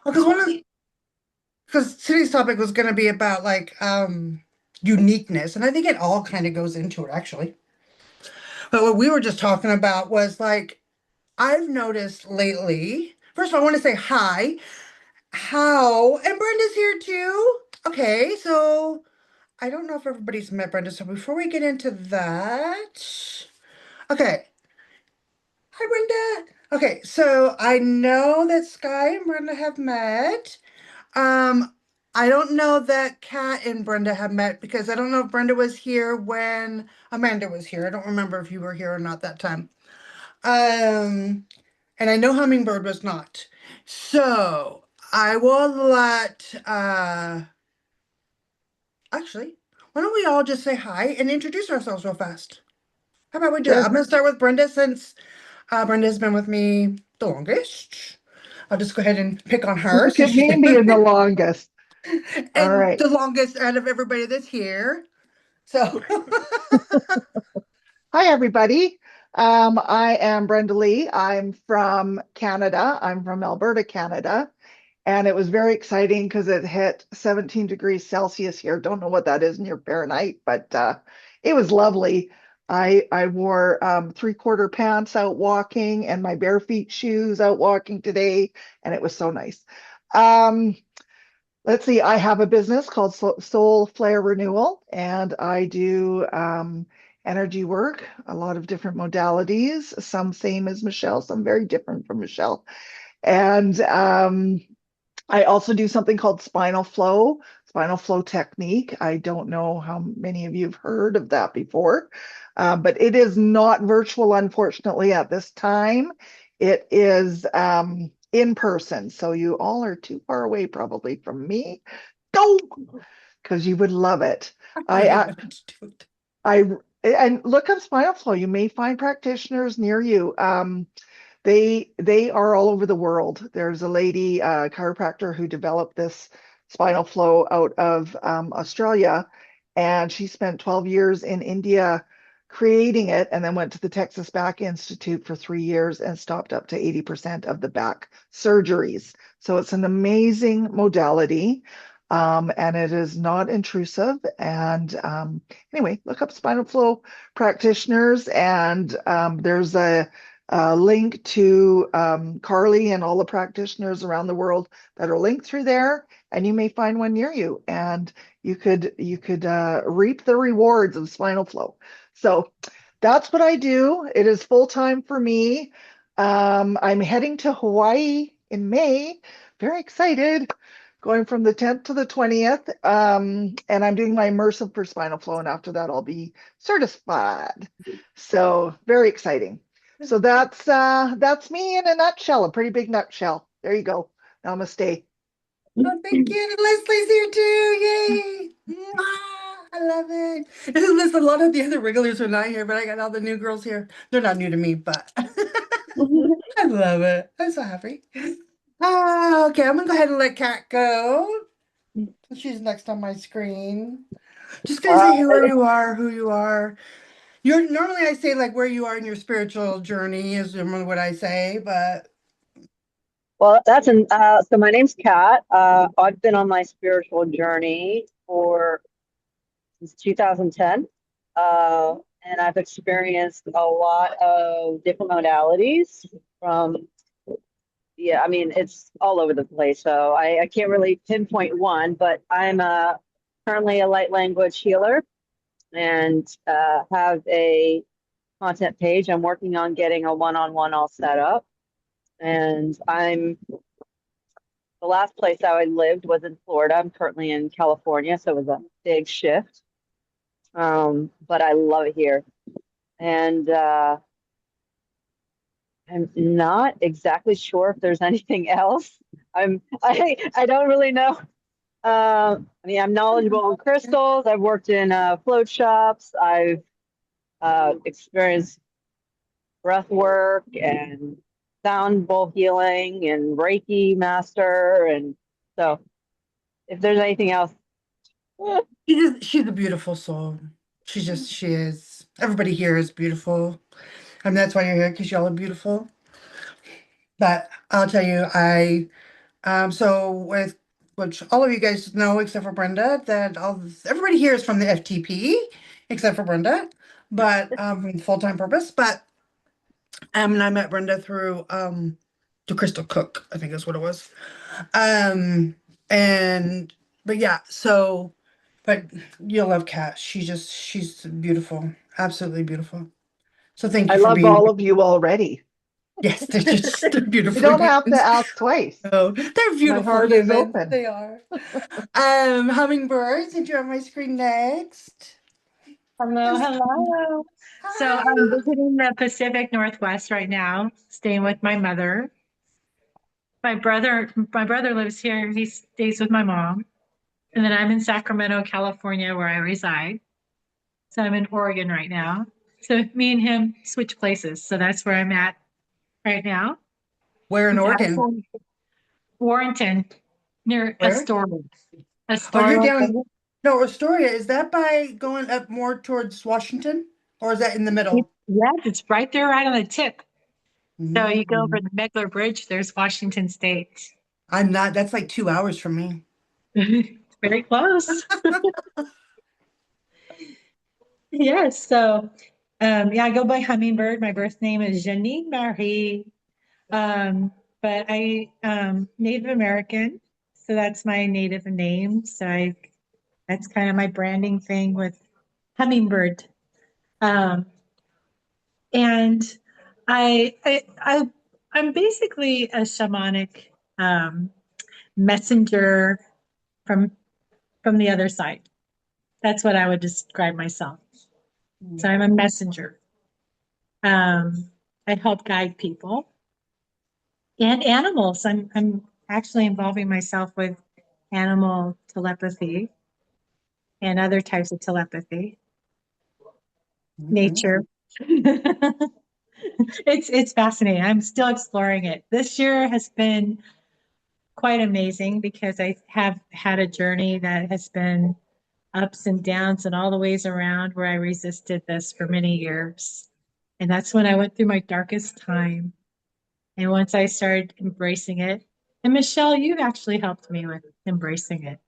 Because because today's topic was going to be about uniqueness, and I think it all kind of goes into it actually. But what we were just talking about was like I've noticed lately. First of all, I want to say hi. How and Brenda's here too. Okay, so I don't know if everybody's met Brenda. So before we get into that, okay. Hi, Brenda. Okay, so I know that Sky and Brenda have met. Um, I don't know that Kat and Brenda have met because I don't know if Brenda was here when Amanda was here. I don't remember if you were here or not that time. Um, and I know Hummingbird was not. So I will let actually, why don't we all just say hi and introduce ourselves real fast? How about we do it? Sure. I'm gonna start with Brenda since Brenda's been with me the longest. I'll just go ahead and pick on her Look since at she's me been being with the me longest. All and right. the longest out of everybody that's here. So, Hi, everybody. I am Brenda Lee. I'm from Canada. I'm from Alberta, Canada. And it was very exciting because it hit 17 degrees Celsius here. Don't know what that is in your Fahrenheit, but it was lovely. I wore three-quarter pants out walking and my bare feet shoes out walking today, and it was so nice. Um, Let's see, I have a business called Soul Flare Renewal, and I do energy work, a lot of different modalities, some same as Michelle, some very different from Michelle. And I also do something called spinal flow technique. I don't know how many of you have heard of that before, but it is not virtual, unfortunately, at this time. It is in person. So you all are too far away probably from me. Go, because you would love it. I I, didn't uh, know to do it. I, and look up spinal flow. You may find practitioners near you. They are all over the world. There's a lady, chiropractor, who developed this spinal flow out of Australia, and she spent 12 years in India creating it, and then went to the Texas Back Institute for 3 years and stopped up to 80% of the back surgeries. So it's an amazing modality. And it is not intrusive. And anyway, look up spinal flow practitioners, and there's a link to Carly and all the practitioners around the world that are linked through there, and you may find one near you, and you could reap the rewards of spinal flow. So that's what I do. It is full time for me. I'm heading to Hawaii in May. Very excited. Going from the 10th to the 20th. And I'm doing my immersive for spinal flow, and after that, I'll be certified. So very exciting. So that's me in a nutshell, a pretty big nutshell. There you go. Namaste. Oh, thank you. And Leslie's here too. Yay. Mwah. I love it. And listen, a lot of the other regulars are not here, but I got all the new girls here. They're not new to me, but I love it. I'm so happy. Okay, I'm gonna go ahead and let Kat go. She's next on my screen. Just gonna say who you are. You're normally I say like where you are in your spiritual journey is normally what I say, but Well, so my name's Kat. I've been on my spiritual journey for since 2010. Uh, and I've experienced a lot of different modalities from, yeah, I mean, it's all over the place. So I can't really pinpoint one, but I'm currently a light language healer and have a content page. I'm working on getting a one-on-one all set up. And the last place I lived was in Florida. I'm currently in California, so it was a big shift. But I love it here. And I'm not exactly sure if there's anything else. I don't really know. I mean, I'm knowledgeable in crystals. I've worked in float shops. I've experienced breath work and sound bowl healing and Reiki master. And so if there's anything else, eh, she's a beautiful soul. She is. Everybody here is beautiful. And that's why you're here, because y'all are beautiful. But I'll tell you, I So with which all of you guys know except for Brenda that everybody here is from the FTP except for Brenda, but from full-time purpose. But and I met Brenda through the Crystal Cook, I think is what it was. Um and but yeah, so but you'll love Kat. She's beautiful, absolutely beautiful. So thank I you for love being all here. of you already. Yes, they're You beautiful don't have to humans. ask twice. Oh, they're My beautiful heart is humans. open. They are. Hummingbirds, did you have my screen next? Hello, Just hello. So I'm hi. visiting the Pacific Northwest right now, staying with my mother. My brother lives here. He stays with my mom. And then I'm in Sacramento, California, where I reside. So I'm in Oregon right now. So me and him switch places. So that's where I'm at right now. Where in It's Oregon? actually Warrenton, near Where? Astoria. Oh, you're Astoria. down. No, Astoria. Is that by going up more towards Washington? Or is that in the middle? Yes, it's right there, right on the tip. So you go over Mm. the Megler Bridge, there's Washington State. I'm not, that's like 2 hours from me. Very close. Yes. So, yeah, I go by Hummingbird. My birth name is Jenny Marie. Um, but Native American. So that's my native name. That's kind of my branding thing with Hummingbird. Um, and I, I'm basically a shamanic, um, messenger from, from the other side. That's what I would describe myself. So I'm a messenger. Um, I help guide people and animals. I'm actually involving myself with animal telepathy and other types of telepathy, Mhm. nature. It's fascinating. I'm still exploring it. This year has been quite amazing because I have had a journey that has been ups and downs and all the ways around where I resisted this for many years. And that's when I went through my darkest time. And once I started embracing it, and Michelle, you've actually helped me with embracing it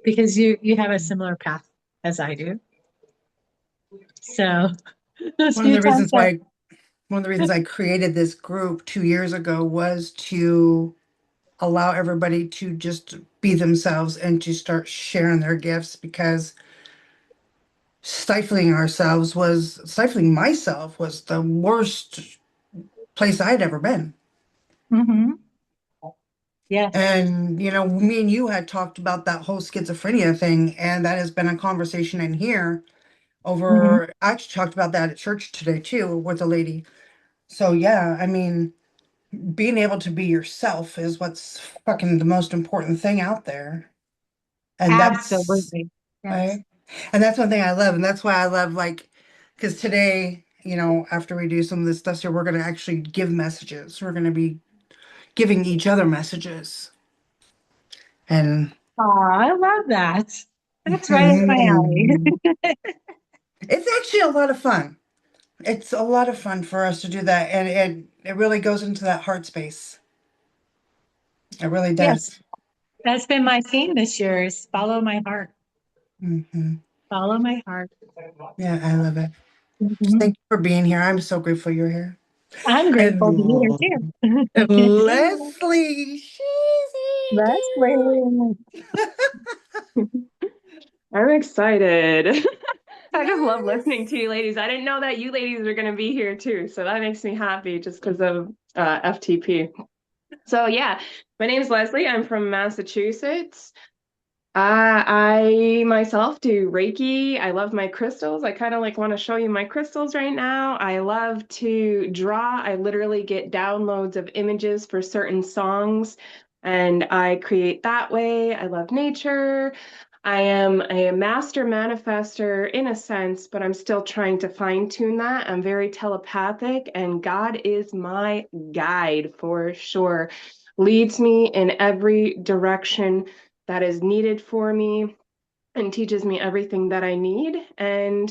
because you have a similar path as I do. So those One of few the times reasons that why one of the reasons I created this group 2 years ago was to allow everybody to just be themselves and to start sharing their gifts because stifling myself was the worst place I'd ever been. hmm yes. And, me and you had talked about that whole schizophrenia thing, and that has been a conversation in here hmm I actually talked about that at church today too with a lady. So yeah, I mean, being able to be yourself is what's fucking the most important thing out there. And that's Absolutely. Yes. right. And that's one thing I love. And that's why I love because today, after we do some of this stuff here, we're going to actually give messages. We're going to be giving each other messages. And Oh, I love that. That's right up my Mhm. alley. It's actually a lot of fun. It's a lot of fun for us to do that. And it really goes into that heart space. It really Yes, does. that's been my theme this year is follow my heart. Hmm. Follow my heart. Yeah, I love it. Mhm. Thank you for being here. I'm so grateful you're here. I'm grateful to be And here too. Leslie, she's Leslie. here too. I'm excited. I just love listening Yes. to you ladies. I didn't know that you ladies are going to be here too. So that makes me happy just because of FTP. So, yeah, my name is Leslie. I'm from Massachusetts. I myself do Reiki. I love my crystals. I kind of like want to show you my crystals right now. I love to draw. I literally get downloads of images for certain songs and I create that way. I love nature. I am a master manifester in a sense, but I'm still trying to fine tune that. I'm very telepathic, and God is my guide for sure. Leads me in every direction that is needed for me and teaches me everything that I need. And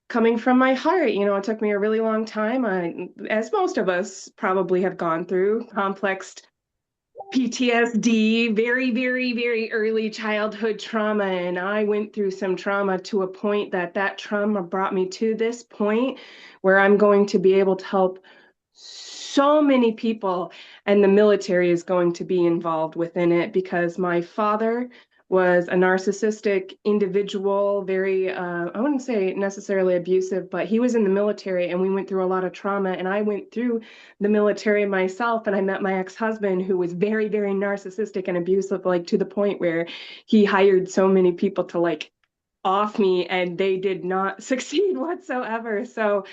coming from my heart, it took me a really long time, as most of us probably have gone through complex PTSD, very, very, very early childhood trauma. And I went through some trauma to a point that that trauma brought me to this point where I'm going to be able to help so many people. And the military is going to be involved within it because my father was a narcissistic individual, very, I wouldn't say necessarily abusive, but he was in the military and we went through a lot of trauma. And I went through the military myself and I met my ex-husband who was very, very narcissistic and abusive, like to the point where he hired so many people to like off me and they did not succeed whatsoever. So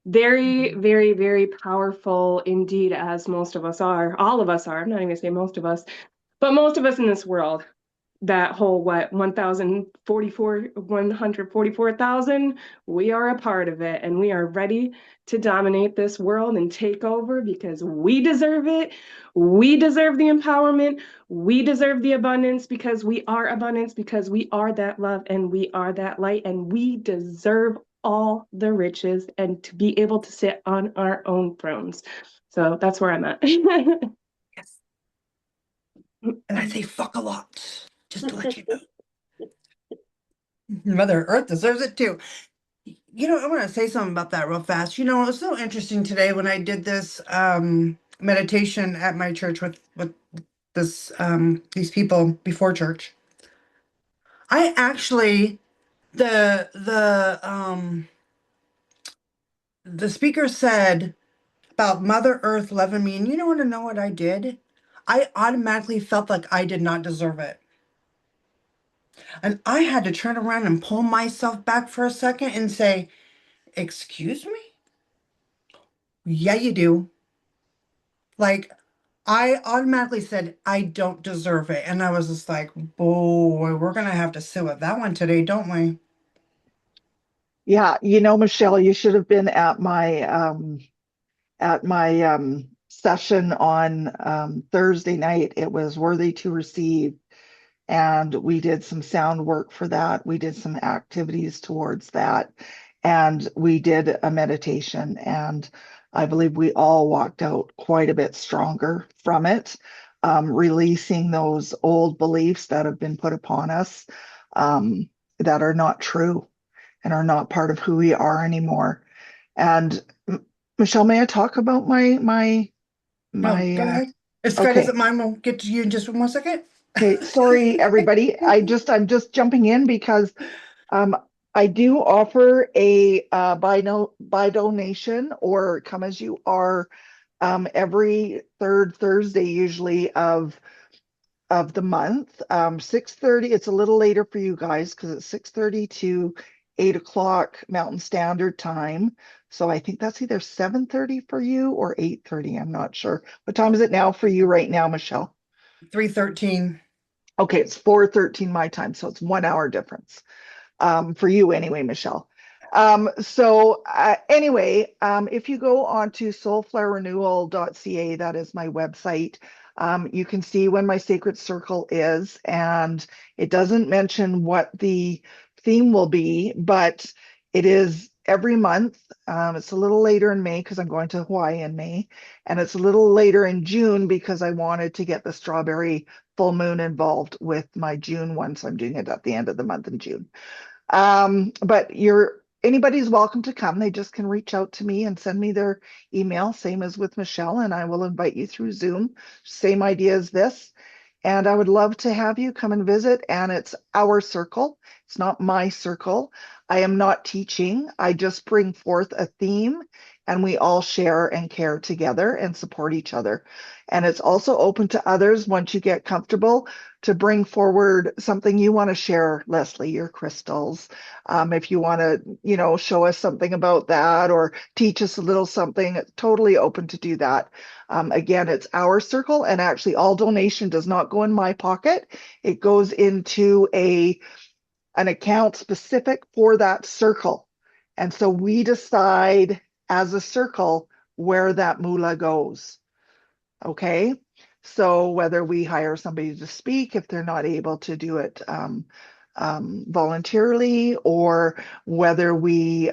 very, very, very powerful indeed, as most of us are. All of us are. I'm not even gonna say most of us, but most of us in this world, that whole what 144,000, we are a part of it and we are ready to dominate this world and take over because we deserve it. We deserve the empowerment. We deserve the abundance because we are abundance, because we are that love and we are that light, and we deserve all the riches and to be able to sit on our own thrones. So that's where I'm at. Yes. And I say fuck a lot, just to let you know. Mother Earth deserves it too. I want to say something about that real fast. It was so interesting today when I did this meditation at my church with this these people before church. I actually the speaker said about Mother Earth loving me, and you don't want to know what I did? I automatically felt like I did not deserve it. And I had to turn around and pull myself back for a second and say, "Excuse me? Yeah, you do." Like, I automatically said, "I don't deserve it." And I was just like, boy, we're going to have to sit with that one today, don't we? Yeah, Michelle, you should have been at my session on Thursday night. It was Worthy to Receive, and we did some sound work for that. We did some activities towards that, and we did a meditation. And I believe we all walked out quite a bit stronger from it, releasing those old beliefs that have been put upon us, that are not true and are not part of who we are anymore. And Michelle, may I talk about No, my go ahead. As Scott okay. isn't mine, we'll get to you in just 1 second. Okay, sorry everybody. I'm just jumping in because um I do offer a buy no buy donation or come as you are every third Thursday usually of the month. 6:30, it's a little later for you guys because it's 6:30 to 8 o'clock Mountain Standard Time. So I think that's either 7:30 for you or 8:30. I'm not sure. What time is it now for you right now, Michelle? 313. Okay, it's 4:13 my time, so it's 1 hour difference. For you anyway, Michelle. Anyway, if you go on to soulflowerrenewal.ca, that is my website, you can see when my sacred circle is, and it doesn't mention what the theme will be, but it is every month. It's a little later in May because I'm going to Hawaii in May, and it's a little later in June because I wanted to get the strawberry full moon involved with my June one, so I'm doing it at the end of the month in June. But anybody's welcome to come. They just can reach out to me and send me their email, same as with Michelle, and I will invite you through Zoom. Same idea as this. And I would love to have you come and visit. And it's our circle. It's not my circle. I am not teaching. I just bring forth a theme and we all share and care together and support each other. And it's also open to others once you get comfortable to bring forward something you want to share, Leslie, your crystals. If you want to, show us something about that or teach us a little something, it's totally open to do that. Again, it's our circle, and actually all donation does not go in my pocket. It goes into an account specific for that circle. And so we decide as a circle where that moolah goes. Okay. So whether we hire somebody to speak if they're not able to do it voluntarily, or whether we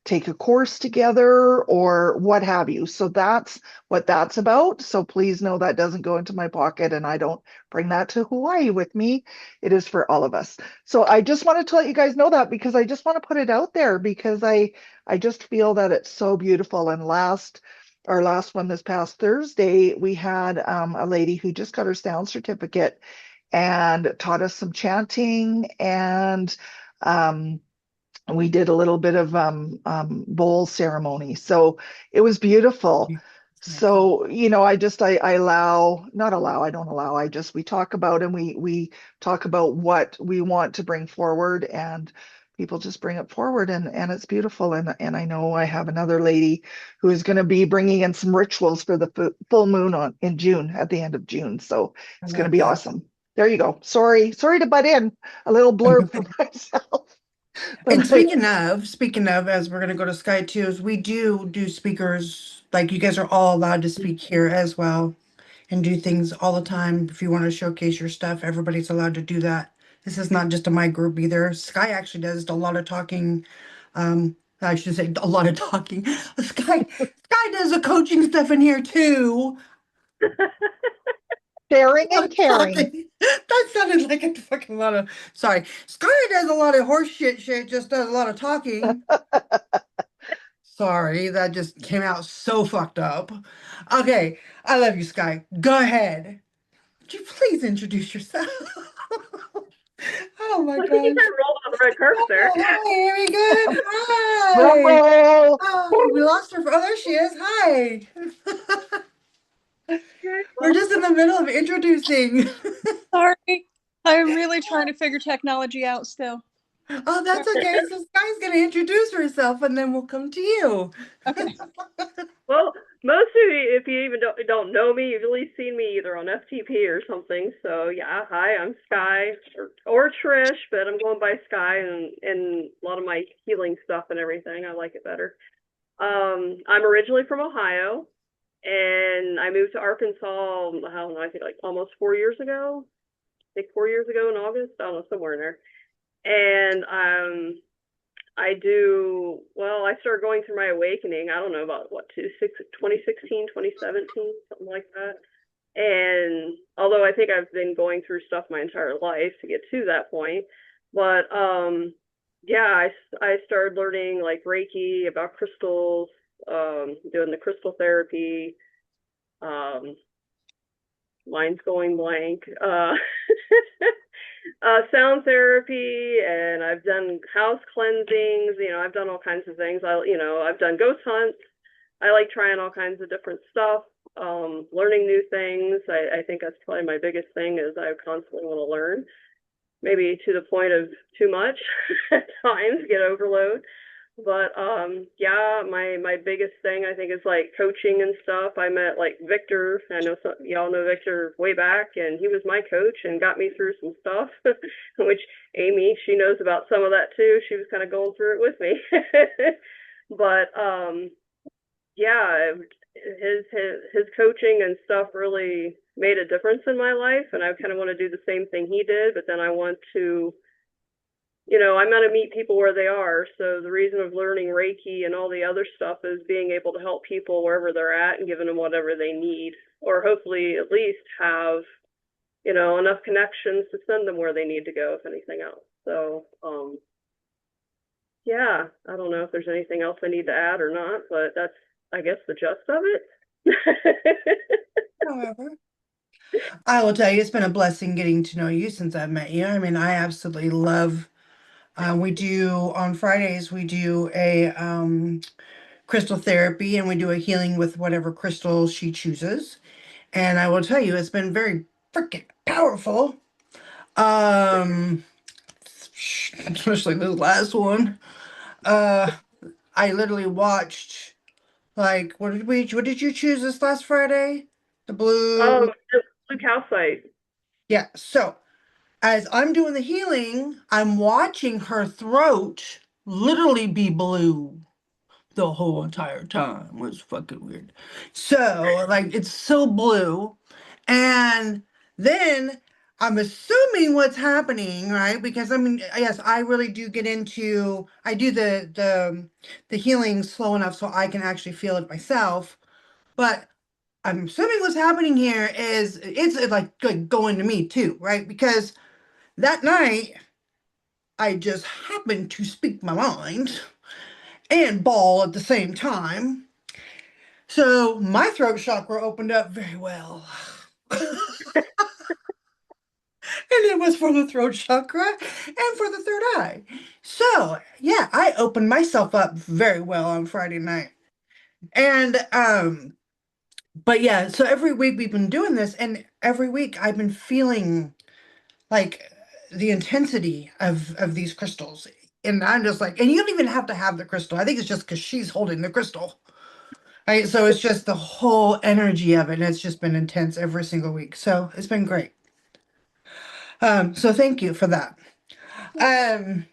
take a course together or what have you. So that's what that's about. So please know that doesn't go into my pocket and I don't bring that to Hawaii with me. It is for all of us. So I just wanted to let you guys know that because I just want to put it out there because I just feel that it's so beautiful. And our last one this past Thursday, we had a lady who just got her sound certificate and taught us some chanting and um, we did a little bit of bowl ceremony. So it was beautiful. Excellent. So, I allow, not allow, I don't allow, I just, we talk about and we talk about what we want to bring forward and people just bring it forward and it's beautiful. And I know I have another lady who is going to be bringing in some rituals for the full moon in June, at the end of June. So I it's going to love be that. awesome. There you go. Sorry to butt in a little blurb for myself. And But speaking of, as we're gonna go to Sky too, is we do speakers, like you guys are all allowed to speak here as well and do things all the time. If you want to showcase your stuff, everybody's allowed to do that. This is not just a my group either. Sky actually does a lot of talking. I should say a lot of talking. Sky does the coaching stuff in here too. sharing I'm and caring. sorry. That sounded like a fucking lot of. Sorry. Sky does a lot of horse shit. Shit just does a lot of talking. Sorry, that just came out so fucked up. Okay, I love you, Sky. Go ahead. Would you please introduce yourself? Oh my I think you gosh. kind of rolled on the red carpet there. Oh, hi, here we go. Hi. Rumble. Oh, we lost her. Oh, there she is. Hi. Okay, We're well, just in the middle of introducing. Sorry. I'm really trying to figure technology out still. Oh, that's okay. So Sky's gonna introduce herself and then we'll come to you. Okay. well, most of you, if you even don't know me, you've at least seen me either on FTP or something. So yeah, hi, I'm Sky or Trish, but I'm going by Sky and a lot of my healing stuff and everything. I like it better. I'm originally from Ohio, and I moved to Arkansas. I don't know. I think like almost 4 years ago. I think 4 years ago in August. I don't know, somewhere in there. And I started going through my awakening, I don't know, about 2016, 2017, something like that. And although I think I've been going through stuff my entire life to get to that point, but yeah, I started learning like Reiki, about crystals, doing the crystal therapy, um, mine's going blank. Sound therapy, and I've done house cleansings. I've done all kinds of things. I've done ghost hunts. I like trying all kinds of different stuff, learning new things. I think that's probably my biggest thing is I constantly want to learn, maybe to the point of too much at times, get overload. But yeah, my biggest thing I think is like coaching and stuff. I met like Victor. I know y'all know Victor way back, and he was my coach and got me through some stuff. Which Amy, she knows about some of that too. She was kind of going through it with me. But yeah, his coaching and stuff really made a difference in my life, and I kind of want to do the same thing he did. But then I want to, I'm going to meet people where they are. So the reason of learning Reiki and all the other stuff is being able to help people wherever they're at and giving them whatever they need, or hopefully at least have, enough connections to send them where they need to go, if anything else. So, yeah, I don't know if there's anything else I need to add or not, but that's, I guess, the gist of it. However, I will tell you, it's been a blessing getting to know you since I've met you. I mean, I absolutely love. We do on Fridays. We do a crystal therapy, and we do a healing with whatever crystal she chooses. And I will tell you, it's been very freaking powerful. Um, especially this last one. Uh, I literally watched like what did you choose this last Friday? The blue. The blue calcite. Yeah. So as I'm doing the healing, I'm watching her throat literally be blue the whole entire time. It was fucking weird. So, like, it's so blue. And then I'm assuming what's happening, right? Because I mean, yes, I really do get into, I do the healing slow enough so I can actually feel it myself. But I'm assuming what's happening here is it's like going to me too, right? Because that night I just happened to speak my mind and bawl at the same time. So my throat chakra opened up very well. And it was for the throat chakra and for the third eye. So, yeah, I opened myself up very well on Friday night. And but yeah, so every week we've been doing this, and every week I've been feeling like the intensity of these crystals. And I'm just like, and you don't even have to have the crystal. I think it's just because she's holding the crystal. Right. So it's just the whole energy of it. And it's just been intense every single week. So it's been great. So thank you for that. Um,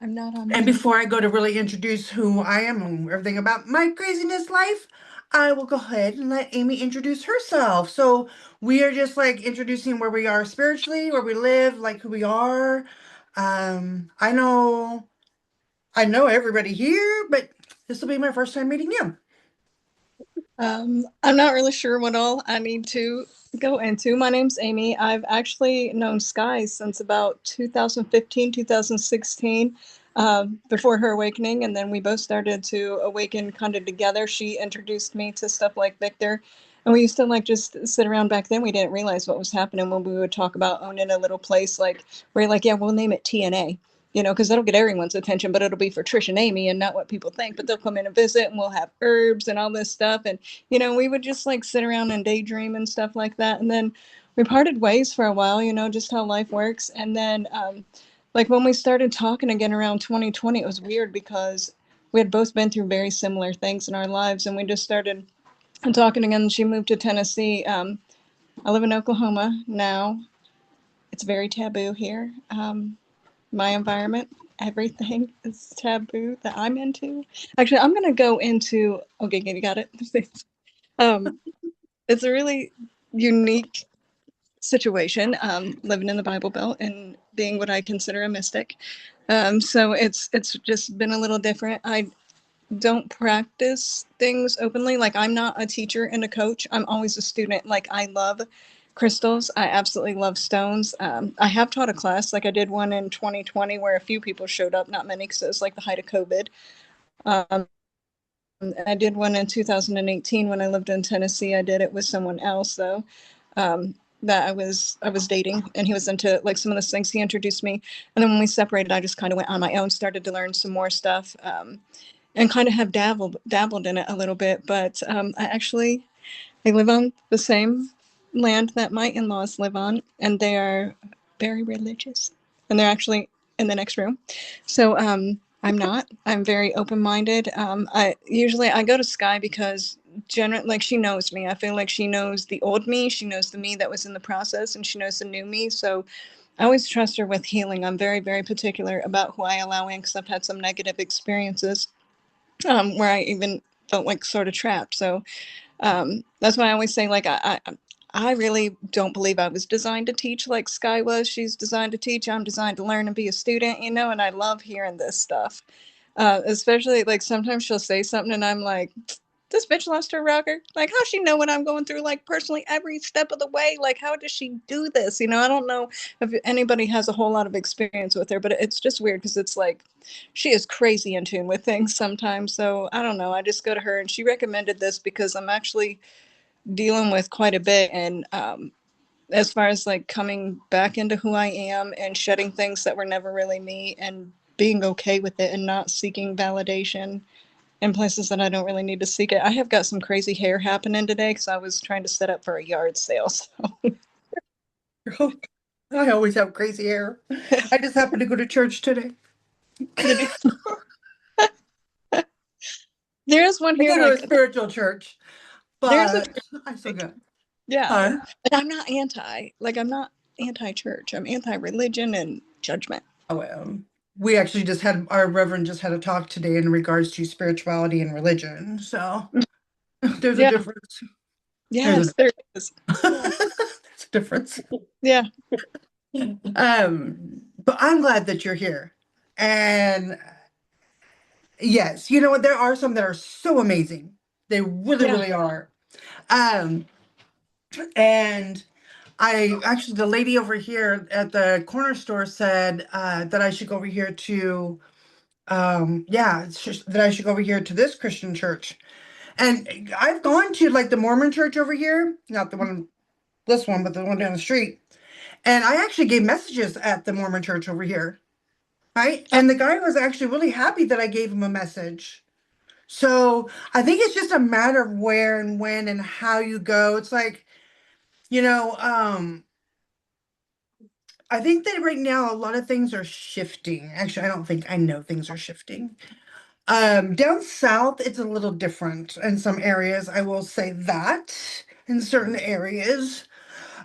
I'm not on and mute. before I go to really introduce who I am and everything about my craziness life, I will go ahead and let Amy introduce herself. So we are just like introducing where we are spiritually, where we live, like who we are. I know everybody here, but this will be my first time meeting you. I'm not really sure what all I need to go into. My name's Amy. I've actually known Sky since about 2015, 2016, before her awakening, and then we both started to awaken kind of together. She introduced me to stuff like Victor, and we used to like just sit around. Back then. We didn't realize what was happening when we would talk about owning a little place, like we're like, yeah, we'll name it TNA. You know, because that'll get everyone's attention, but it'll be for Trish and Amy and not what people think. But they'll come in and visit, and we'll have herbs and all this stuff. And we would just like sit around and daydream and stuff like that. And then we parted ways for a while, just how life works. And then, like when we started talking again around 2020, it was weird because we had both been through very similar things in our lives. And we just started talking again. She moved to Tennessee. I live in Oklahoma now. It's very taboo here. My environment, everything is taboo that I'm into. Actually, I'm going to go into, okay, you got it. um, it's a really unique situation, living in the Bible Belt and being what I consider a mystic. So it's just been a little different. I don't practice things openly. Like I'm not a teacher and a coach. I'm always a student. Like I love crystals. I absolutely love stones. I have taught a class. Like I did one in 2020 where a few people showed up, not many, because it was like the height of COVID. I did one in 2018 when I lived in Tennessee. I did it with someone else though, that I was dating, and he was into like some of those things. He introduced me, and then when we separated, I just kind of went on my own, started to learn some more stuff, and kind of have dabbled in it a little bit. But I live on the same land that my in-laws live on, and they are very religious, and they're actually in the next room. So I'm not. I'm very open-minded. I go to Sky because generally, like she knows me. I feel like she knows the old me. She knows the me that was in the process, and she knows the new me. So I always trust her with healing. I'm very, very particular about who I allow in because I've had some negative experiences where I even felt like sort of trapped. So that's why I always say, like, I really don't believe I was designed to teach like Sky was. She's designed to teach. I'm designed to learn and be a student, and I love hearing this stuff. Especially like sometimes she'll say something and I'm like, this bitch lost her rocker. Like, how she know what I'm going through, like personally, every step of the way? Like, how does she do this? I don't know if anybody has a whole lot of experience with her, but it's just weird because it's like she is crazy in tune with things sometimes. So I don't know. I just go to her and she recommended this because I'm actually dealing with quite a bit. And as far as like coming back into who I am and shedding things that were never really me and being okay with it and not seeking validation in places that I don't really need to seek it. I have got some crazy hair happening today because I was trying to set up for a yard sale. So. I always have crazy hair. I just happened to go to church today. There's one I here, go to a like spiritual church, there's a but I still go. yeah, Huh? and I'm not anti-church. I'm anti-religion and judgment. Oh, we actually just had our reverend just had a talk today in regards to spirituality and religion. So there's a Yeah, difference. There's a yes, there is. Yeah. difference. Yeah. But I'm glad that you're here. And yes, you know what? There are some that are so amazing. They really, Yeah. really are. Um, and I actually, the lady over here at the corner store said that I should go over here to, yeah, that I should go over here to this Christian church. And I've gone to like the Mormon church over here, not the one, this one, but the one down the street. And I actually gave messages at the Mormon church over here, right? Oh, And the guy was actually really happy that I gave him a message. So I think it's just a matter of where and when and how you go. It's like, you know, I think that right now a lot of things are shifting. Actually, I don't think I know things are shifting. Down south, it's a little different in some areas. I will say that in certain areas.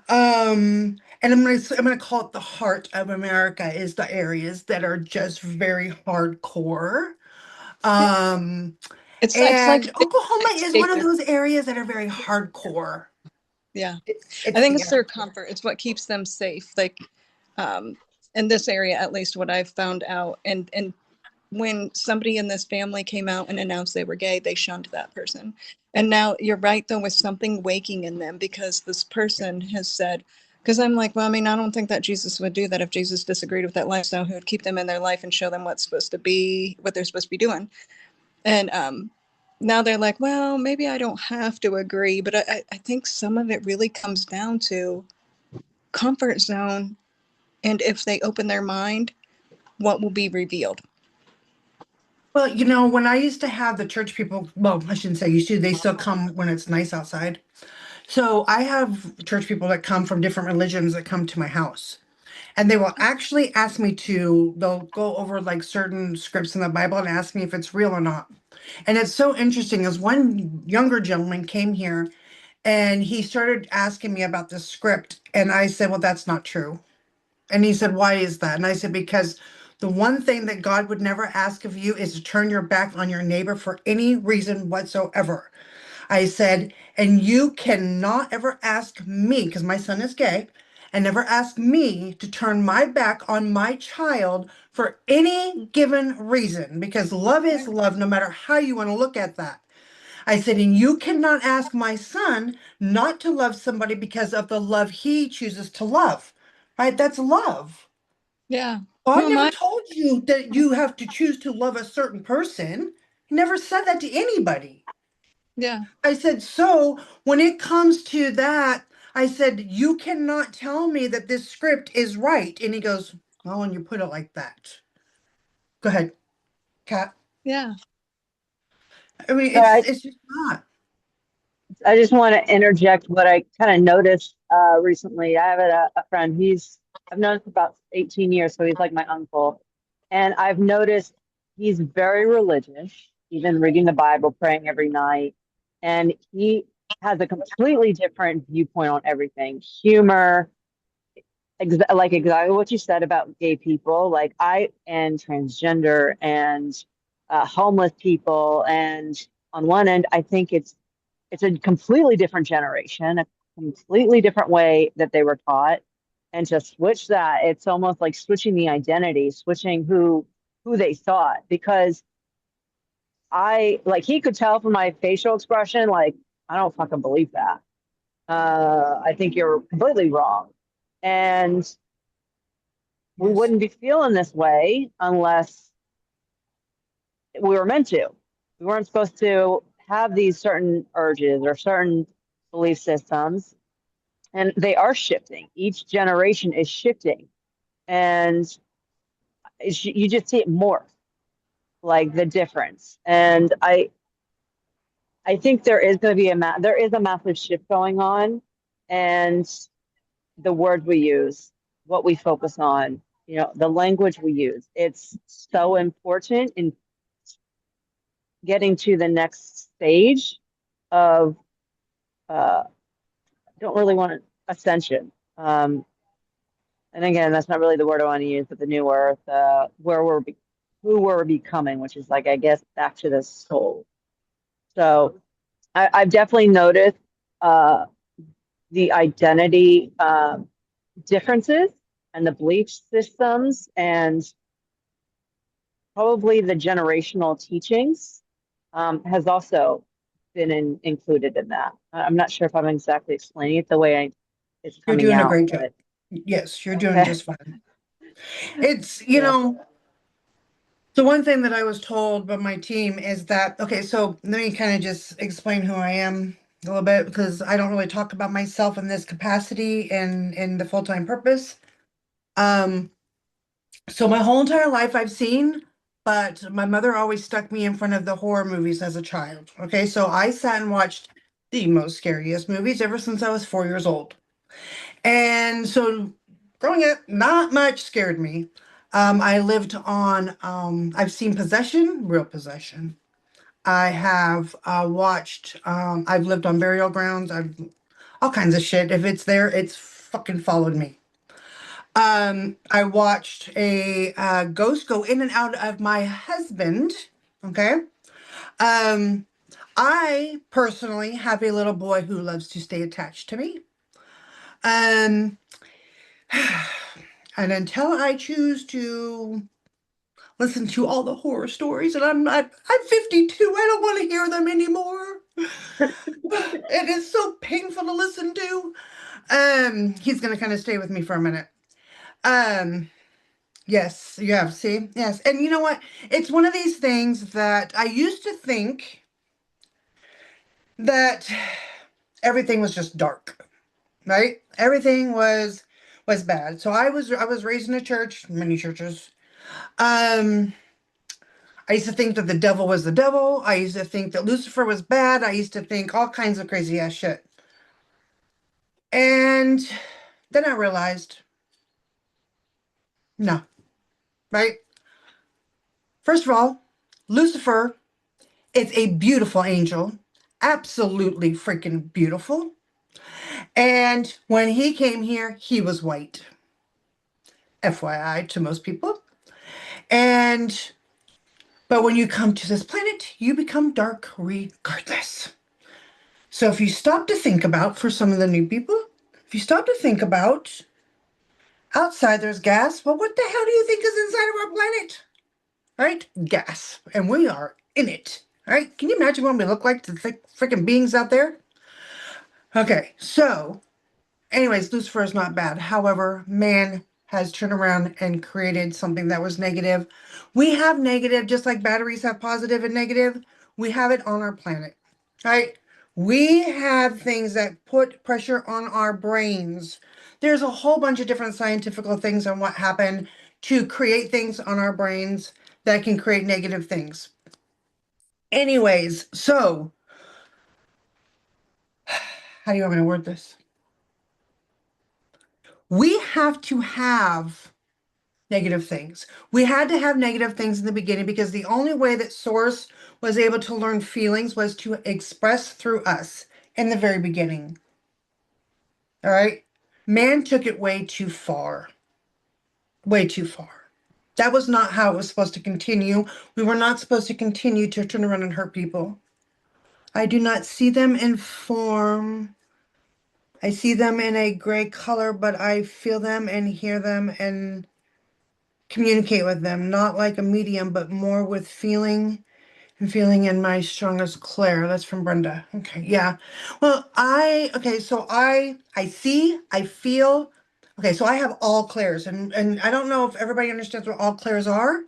And I'm gonna call it the heart of America is the areas that are just very hardcore. yeah. Um, It's like and Oklahoma is one of safer. those areas that are very hardcore. Yeah. I It's think the it's their comfort. It's what keeps them safe. Like, um, in this area, at least what I've found out. And when somebody in this family came out and announced they were gay, they shunned that person. And now you're right, though, with something waking in them because this person has said, because I'm like, well, I mean, I don't think that Jesus would do that if Jesus disagreed with that lifestyle. He would keep them in their life and show them what's supposed to be, what they're supposed to be doing. And now they're like, well, maybe I don't have to agree. But I think some of it really comes down to comfort zone. And if they open their mind, what will be revealed? Well, you know, when I used to have the church people, well, I shouldn't say used to, they still come when it's nice outside. So I have church people that come from different religions that come to my house. And they will actually ask me to, they'll go over like certain scripts in the Bible and ask me if it's real or not. And it's so interesting as one younger gentleman came here and he started asking me about this script. And I said, well, that's not true. And he said, why is that? And I said, because the one thing that God would never ask of you is to turn your back on your neighbor for any reason whatsoever. I said, and you cannot ever ask me, because my son is gay, and never ask me to turn my back on my child for any given reason, because love is love, no matter how you want to look at that. I said, and you cannot ask my son not to love somebody because of the love he chooses to love, right? That's love. Yeah. I Well, never my, told you that you have to choose to love a certain person. I never said that to anybody. yeah. I said, so when it comes to that, I said, you cannot tell me that this script is right. And he goes, oh, and you put it like that. Go ahead, Kat. Yeah. I mean, So it's just not. I just want to interject what I kind of noticed recently. I have a friend. I've known him for about 18 years, so he's like my uncle. And I've noticed he's very religious, even reading the Bible, praying every night. And he has a completely different viewpoint on everything. Humor, like exactly what you said about gay people, and transgender and homeless people. And on one end, I think it's a completely different generation, a completely different way that they were taught. And to switch that, it's almost like switching the identity, switching who they thought. Because I like he could tell from my facial expression, like, I don't fucking believe that. I think you're completely wrong. And we Yes. wouldn't be feeling this way unless we were meant to. We weren't supposed to have these certain urges or certain belief systems, and they are shifting. Each generation is shifting, and you just see it morph, like the difference. And I think there is going to be there is a massive shift going on, and the words we use, what we focus on, the language we use, it's so important in getting to the next stage of don't really want ascension. And again, that's not really the word I want to use, but the new earth, who we're becoming, which is like, I guess, back to the soul. So I've definitely noticed uh, the identity differences and the belief systems and probably the generational teachings has also been included in that. I'm not sure if I'm exactly explaining it the way it's You're coming doing a out, great job. but Yes, you're doing okay. just fine. It's, Yeah. the one thing that I was told by my team is that, okay, so let me kind of just explain who I am a little bit because I don't really talk about myself in this capacity and in the full-time purpose. Um, so my whole entire life I've seen, but my mother always stuck me in front of the horror movies as a child. Okay, so I sat and watched the most scariest movies ever since I was 4 years old. And so growing up, not much scared me. I lived on, I've seen possession, real possession. I have watched, I've lived on burial grounds. I've all kinds of shit. If it's there, it's fucking followed me. I watched a ghost go in and out of my husband. Okay. Um, I personally have a little boy who loves to stay attached to me. Um, and until I choose to listen to all the horror stories, and I'm 52, I don't want to hear them anymore. It is so painful to listen to. He's gonna kind of stay with me for a minute. Um, yes, yeah, see, yes. And you know what? It's one of these things that I used to think that everything was just dark, right? Everything was bad. So I was raised in a church, many churches. Um, I used to think that the devil was the devil. I used to think that Lucifer was bad. I used to think all kinds of crazy ass shit. And then I realized, no, right? First of all, Lucifer is a beautiful angel, absolutely freaking beautiful. And when he came here, he was white, FYI to most people. And but when you come to this planet, you become dark regardless. So if you stop to think about, for some of the new people, if you stop to think about outside there's gas, well, what the hell do you think is inside of our planet? Right? Gas. And we are in it. Right? Can you imagine what we look like to the freaking beings out there? Okay, so anyways, Lucifer is not bad. However, man has turned around and created something that was negative. We have negative, just like batteries have positive and negative. We have it on our planet, right? We have things that put pressure on our brains. There's a whole bunch of different scientific things on what happened to create things on our brains that can create negative things. Anyways, so how do you want me to word this? We have to have negative things. We had to have negative things in the beginning because the only way that Source was able to learn feelings was to express through us in the very beginning. All right? Man took it way too far. Way too far. That was not how it was supposed to continue. We were not supposed to continue to turn around and hurt people. I do not see them in form. I see them in a gray color, but I feel them and hear them and communicate with them, not like a medium, but more with feeling and feeling in my strongest Claire. That's from Brenda. Okay, yeah. Well, okay, so I see, I feel. Okay, so I have all clairs, and I don't know if everybody understands what all clairs are.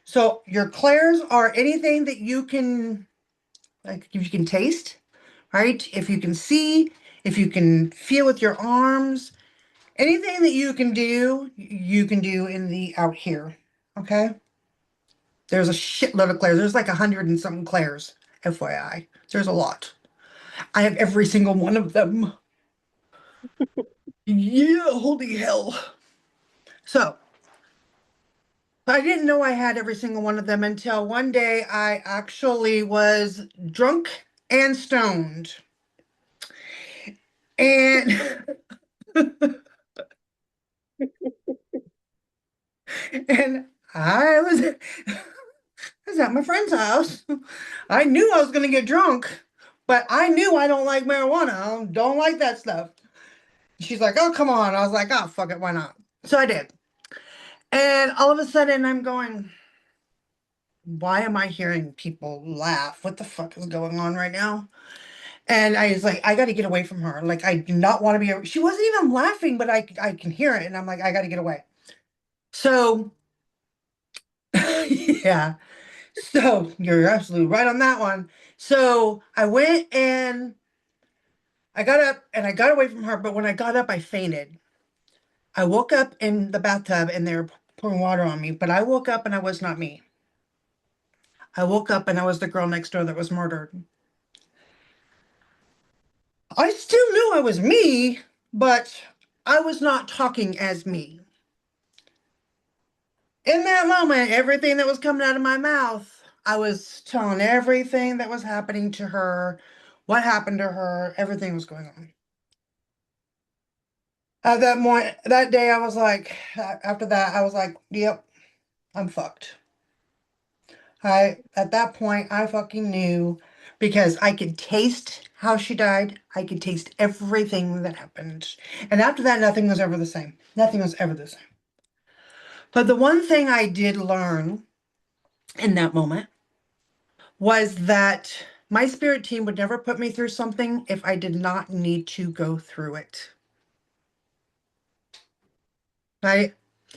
So your clairs are anything that you can, like, if you can taste, right? If you can see, if you can feel with your arms, anything that you can do in the out here. Okay? There's a shitload of clairs. There's like 100 and something clairs, FYI. There's a lot. I have every single one of them. Yeah, holy hell. So, I didn't know I had every single one of them until one day I actually was drunk and stoned. And and I was at my friend's house. I knew I was gonna get drunk, but I knew I don't like marijuana. I don't like that stuff. She's like, oh, come on. I was like, oh, fuck it, why not? So I did. And all of a sudden I'm going, why am I hearing people laugh? What the fuck is going on right now? And I was like, I got to get away from her. Like, I do not want to be. She wasn't even laughing, but I can hear it. And I'm like, I got to get away. So, yeah. So you're absolutely right on that one. So I went and I got up and I got away from her. But when I got up, I fainted. I woke up in the bathtub and they were pouring water on me. But I woke up and I was not me. I woke up and I was the girl next door that was murdered. I still knew I was me, but I was not talking as me. In that moment, everything that was coming out of my mouth, I was telling everything that was happening to her, what happened to her, everything was going on. At that point, that day, I was like, after that, I was like, yep, I'm fucked. At that point, I fucking knew because I could taste how she died. I could taste everything that happened. And after that, nothing was ever the same. Nothing was ever the same. But the one thing I did learn in that moment was that my spirit team would never put me through something if I did not need to go through it. Right?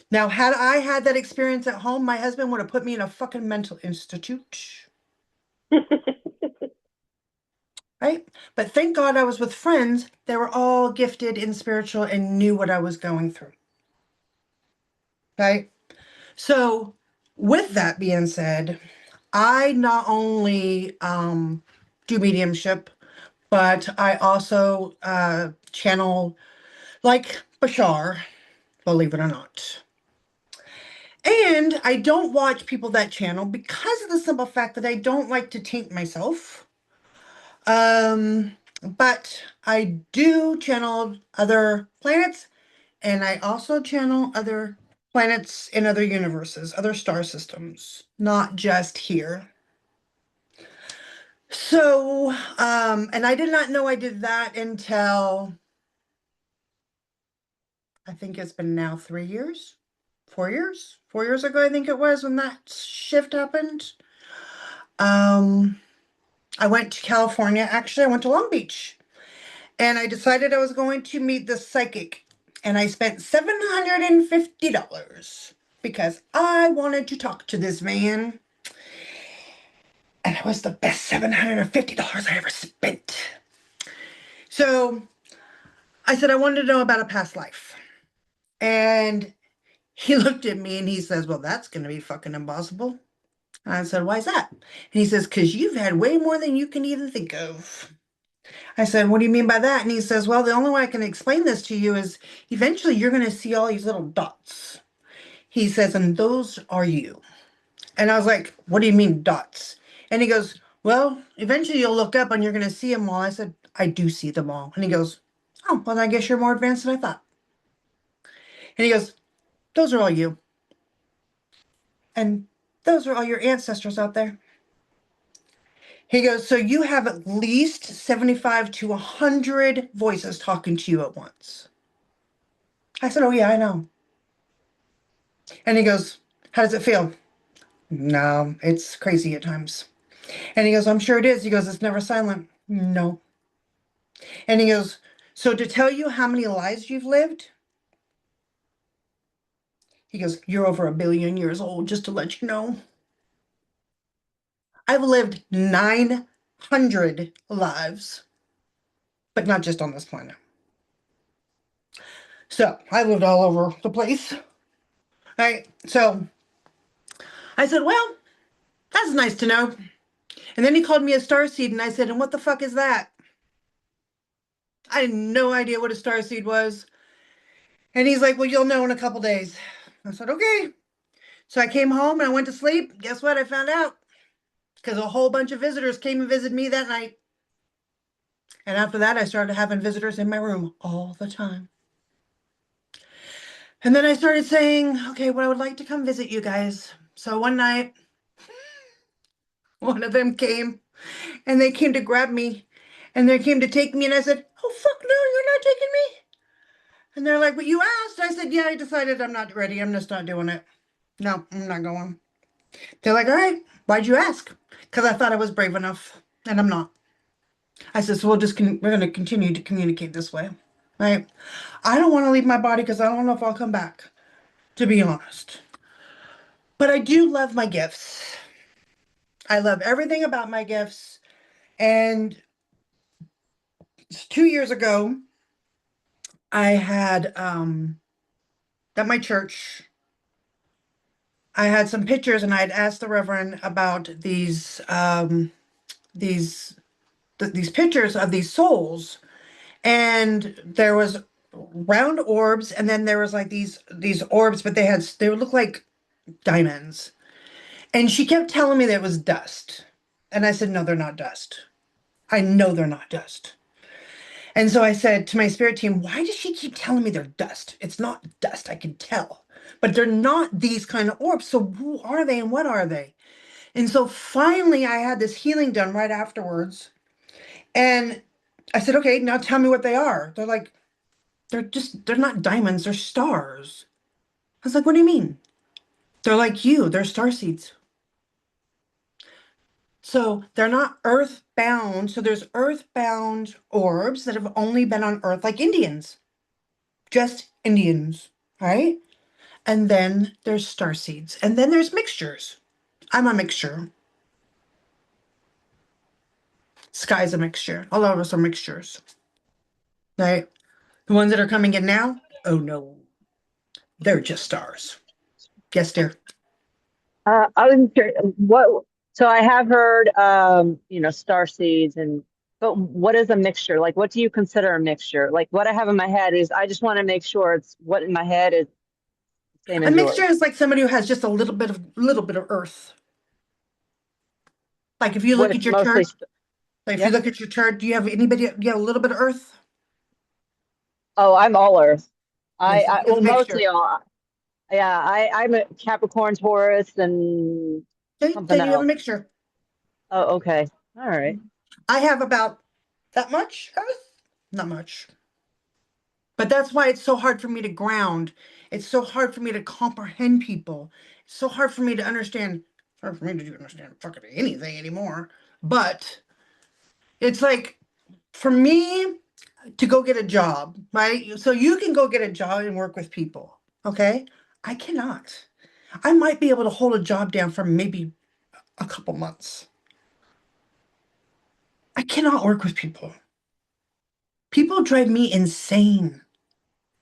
Now, had I had that experience at home, my husband would have put me in a fucking mental institute. Right? But thank God I was with friends that were all gifted in spiritual and knew what I was going through. Right? So, with that being said, I not only do mediumship, but I also channel like Bashar, believe it or not. And I don't watch people that channel because of the simple fact that I don't like to taint myself. But I do channel other planets, and I also channel other planets in other universes, other star systems, not just here. So, and I did not know I did that until I think it's been now 3 years, 4 years, 4 years ago, I think it was when that shift happened. Um, I went to California. Actually, I went to Long Beach and I decided I was going to meet this psychic. And I spent $750 because I wanted to talk to this man. And it was the best $750 I ever spent. So I said, I wanted to know about a past life. And he looked at me and he says, well, that's going to be fucking impossible. I said, why is that? And he says, because you've had way more than you can even think of. I said, what do you mean by that? And he says, well, the only way I can explain this to you is eventually you're going to see all these little dots. He says, and those are you. And I was like, what do you mean dots? And he goes, well, eventually you'll look up and you're going to see them all. I said, I do see them all. And he goes, oh, well, I guess you're more advanced than I thought. And he goes, those are all you. And those are all your ancestors out there. He goes, so you have at least 75 to 100 voices talking to you at once. I said, oh, yeah, I know. And he goes, how does it feel? No, it's crazy at times. And he goes, I'm sure it is. He goes, it's never silent. No. And he goes, so to tell you how many lives you've lived, he goes, you're over 1 billion years old, just to let you know. I've lived 900 lives, but not just on this planet. So I lived all over the place. Right. So I said, well, that's nice to know. And then he called me a starseed, and I said, and what the fuck is that? I had no idea what a starseed was. And he's like, well, you'll know in a couple days. I said, okay. So I came home and I went to sleep. Guess what? I found out because a whole bunch of visitors came and visited me that night. And after that, I started having visitors in my room all the time. And then I started saying, okay, well, I would like to come visit you guys. So one night, one of them came and they came to grab me and they came to take me. And I said, oh, fuck no, you're not taking me. And they're like, "But you asked." I said, "Yeah, I decided I'm not ready. I'm just not doing it. No, I'm not going." They're like, "All right, why'd you ask?" Because I thought I was brave enough, and I'm not. I said, "So we're going to continue to communicate this way, right? I don't want to leave my body because I don't know if I'll come back, to be honest. But I do love my gifts. I love everything about my gifts. And 2 years ago, I had at my church, I had some pictures, and I had asked the Reverend about these these pictures of these souls, and there was round orbs, and then there was like these orbs, but they would look like diamonds. And she kept telling me that it was dust. And I said, "No, they're not dust. I know they're not dust." And so I said to my spirit team, "Why does she keep telling me they're dust? It's not dust, I can tell. But they're not these kind of orbs. So who are they and what are they?" And so finally I had this healing done right afterwards. And I said, "Okay, now tell me what they are." They're like, they're not diamonds, they're stars. I was like, "What do you mean?" They're like you, they're star seeds. So they're not earthbound. So there's earthbound orbs that have only been on earth, like Indians, just Indians, right? And then there's star seeds. And then there's mixtures. I'm a mixture. Sky's a mixture. A lot of us are mixtures, right? The ones that are coming in now, oh no, they're just stars. Yes, dear. I was curious, what, so I have heard, star seeds but what is a mixture? Like, what do you consider a mixture? Like, what I have in my head is, I just want to make sure it's what in my head is the same A as mixture yours. is like somebody who has just a little bit of earth. Like if you look With at your mostly, chart, like if you yeah. look at your chart, do you have anybody? Do you have a little bit of earth? Oh, I'm all earth. Yes, then you have Well, a mixture. mostly all, yeah, I'm a Capricorn, Taurus, and Okay, something then you have a else. mixture. Oh, okay. All right. I have about that much earth, not much. But that's why it's so hard for me to ground. It's so hard for me to comprehend people. It's so hard for me to understand. It's hard for me to understand fucking anything anymore. But it's like for me to go get a job, right? So you can go get a job and work with people. Okay. I cannot. I might be able to hold a job down for maybe a couple months. I cannot work with people. People drive me insane.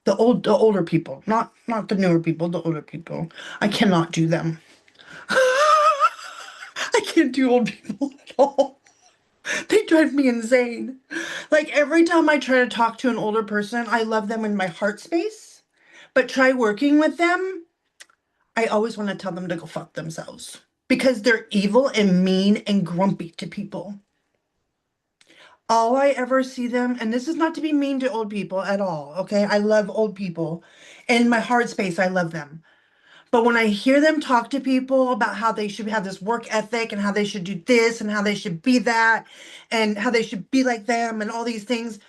The older people, not the newer people, the older people. I cannot do them. I can't do old people at all. They drive me insane. Like every time I try to talk to an older person, I love them in my heart space. But try working with them, I always want to tell them to go fuck themselves because they're evil and mean and grumpy to people. All I ever see them, and this is not to be mean to old people at all, okay? I love old people. In my heart space, I love them. But when I hear them talk to people about how they should have this work ethic and how they should do this and how they should be that and how they should be like them and all these things,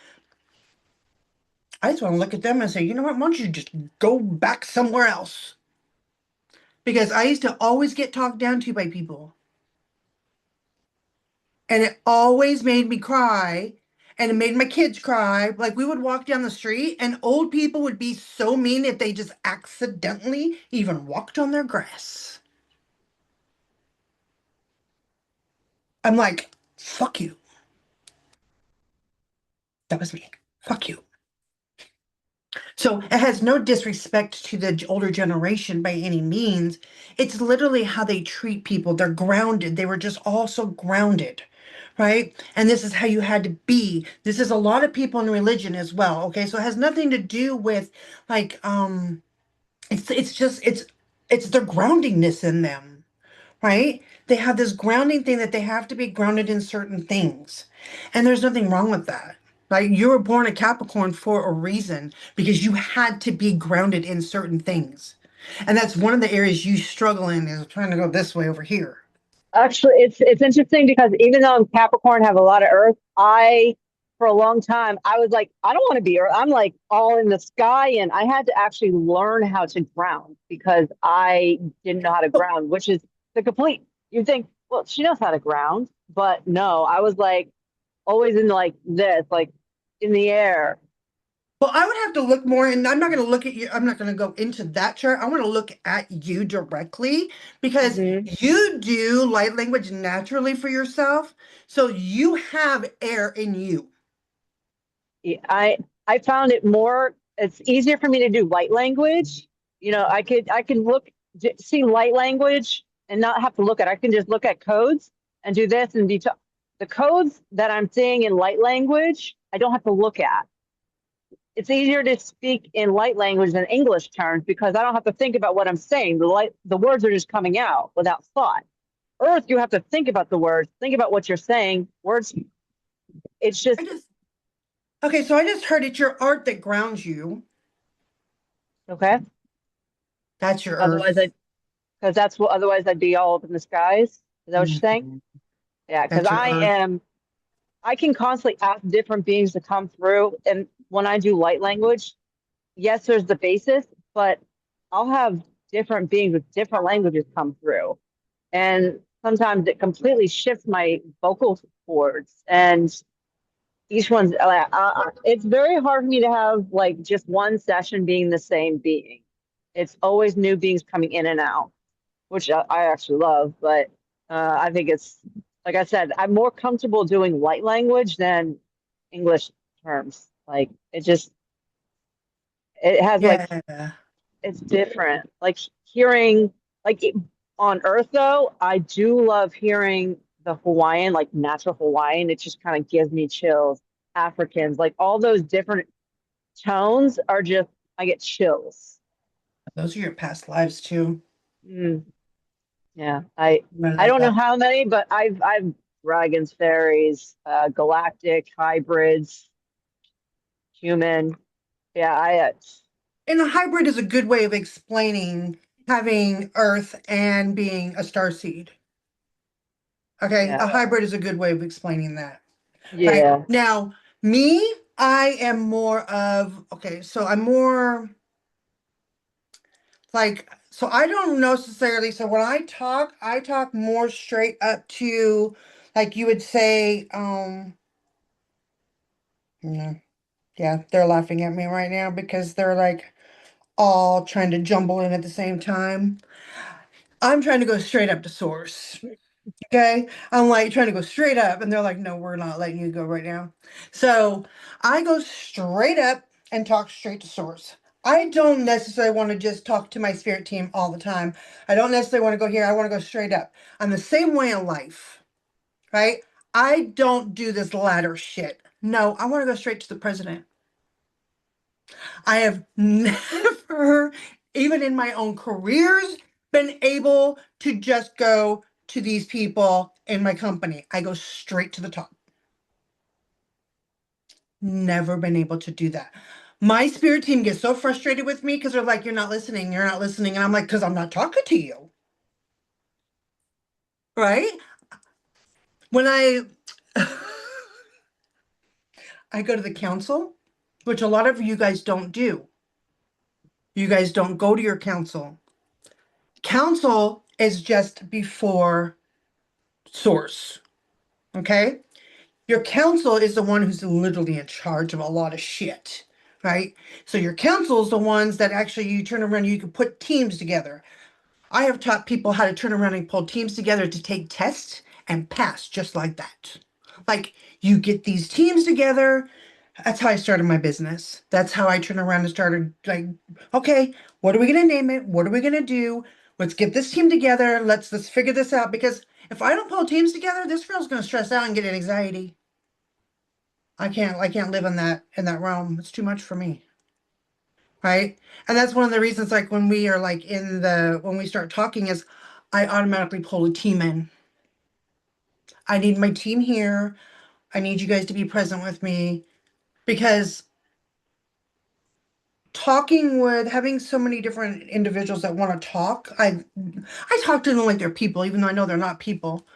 I just want to look at them and say, "You know what? Why don't you just go back somewhere else?" Because I used to always get talked down to by people. And it always made me cry. And it made my kids cry. Like we would walk down the street and old people would be so mean if they just accidentally even walked on their grass. I'm like, fuck you. That was me. Fuck you. So it has no disrespect to the older generation by any means. It's literally how they treat people. They're grounded. They were just all so grounded, right? And this is how you had to be. This is a lot of people in religion as well. Okay. So it has nothing to do with like it's just it's their groundingness in them, right? They have this grounding thing that they have to be grounded in certain things. And there's nothing wrong with that. Like you were born a Capricorn for a reason because you had to be grounded in certain things. And that's one of the areas you struggle in is trying to go this way over here. Actually, it's interesting because even though I'm Capricorn, have a lot of Earth, I for a long time, I was like, I don't want to be Earth. I'm like all in the sky. And I had to actually learn how to ground because I didn't know how to ground, which is the complete, you think, well, she knows how to ground. But no, I was like always in like this, like in the air. Well, I would have to look more, and I'm not going to look at you. I'm not going to go into that chart. I want to look at you directly because Hmm. you do light language naturally for yourself. So you have air in you. I found it more, it's easier for me to do light language. I can look, see light language and not have to look at it. I can just look at codes and do this and be the codes that I'm seeing in light language, I don't have to look at. It's easier to speak in light language than English terms because I don't have to think about what I'm saying. The words are just coming out without thought. Earth, you have to think about the words, think about what you're saying. Words, it's just I just, okay, so I just heard it's your art that grounds you. okay. That's your Otherwise, earth. because that's what otherwise I'd be all up in the skies. Is that what you're saying? Mhm. Yeah, because That's your earth. I can constantly ask different beings to come through. And when I do light language, yes, there's the basis, but I'll have different beings with different languages come through. And sometimes it completely shifts my vocal cords. And each one's, it's very hard for me to have like just one session being the same being. It's always new beings coming in and out, which I actually love. But I think it's, like I said, I'm more comfortable doing light language than English terms. Like it has like, Yeah. it's different. Like hearing, like on Earth, though, I do love hearing the Hawaiian, like natural Hawaiian. It just kind of gives me chills. Africans, like all those different tones are just, I get chills. Those are your past lives too. Mm, yeah, I I love don't know that. how many, but I've dragons, fairies, galactic hybrids, human. Yeah, And a hybrid is a good way of explaining having Earth and being a star seed. Okay, yeah, a hybrid is a good way of explaining that. Right. yeah. Now, me, I am more of, okay, so I'm more like, so I don't necessarily, so when I talk more straight up to, like you would say, yeah, yeah, they're laughing at me right now because they're like all trying to jumble in at the same time. I'm trying to go straight up to source. Okay. I'm like trying to go straight up, and they're like, no, we're not letting you go right now. So I go straight up and talk straight to source. I don't necessarily want to just talk to my spirit team all the time. I don't necessarily want to go here. I want to go straight up. I'm the same way in life, right? I don't do this ladder shit. No, I want to go straight to the president. I have never, even in my own careers, been able to just go to these people in my company. I go straight to the top. Never been able to do that. My spirit team gets so frustrated with me because they're like, you're not listening, you're not listening. And I'm like, because I'm not talking to you. Right? When I go to the council, which a lot of you guys don't do. You guys don't go to your council. Council is just before source. Okay? Your council is the one who's literally in charge of a lot of shit, right? So your council is the ones that actually you turn around, you can put teams together. I have taught people how to turn around and pull teams together to take tests and pass just like that. Like you get these teams together. That's how I started my business. That's how I turned around and started like, okay, what are we gonna name it? What are we gonna do? Let's get this team together. Let's figure this out because if I don't pull teams together, this girl's gonna stress out and get anxiety. I can't live in that realm. It's too much for me. Right? And that's one of the reasons like when we are like when we start talking is I automatically pull a team in. I need my team here. I need you guys to be present with me because talking with having so many different individuals that want to talk, I talk to them like they're people, even though I know they're not people.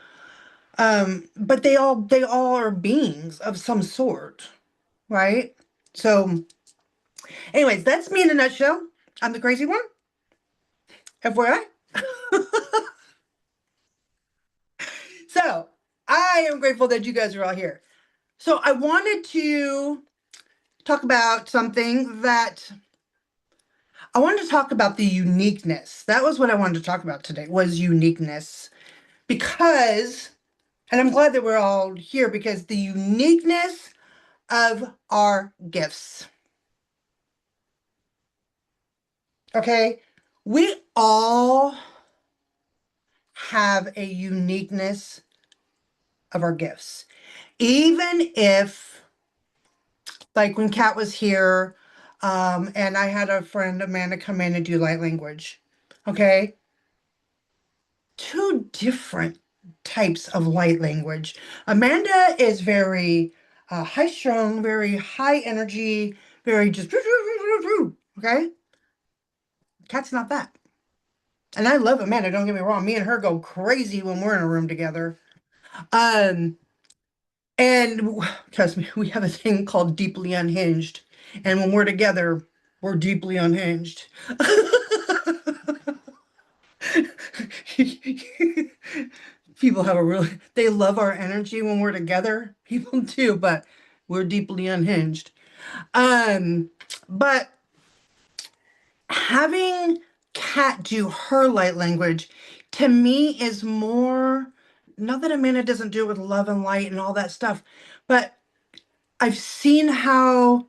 But they all are beings of some sort, right? So, anyways, that's me in a nutshell. I'm the crazy one. FYI. So, I am grateful that you guys are all here. So, I wanted to talk about something that I wanted to talk about the uniqueness. That was what I wanted to talk about today, was uniqueness. Because, and I'm glad that we're all here because the uniqueness of our gifts. Okay? We all have a uniqueness of our gifts. Even if, like when Kat was here, and I had a friend, Amanda, come in and do light language. Okay? Two different types of light language. Amanda is very high strung, very high energy, very just, okay? Kat's not that. And I love Amanda, don't get me wrong. Me and her go crazy when we're in a room together. Um, and trust me, we have a thing called deeply unhinged. And when we're together, we're deeply unhinged. People have a really, they love our energy when we're together. People do, but we're deeply unhinged. Um, but having Kat do her light language to me is more, not that Amanda doesn't do it with love and light and all that stuff, but I've seen how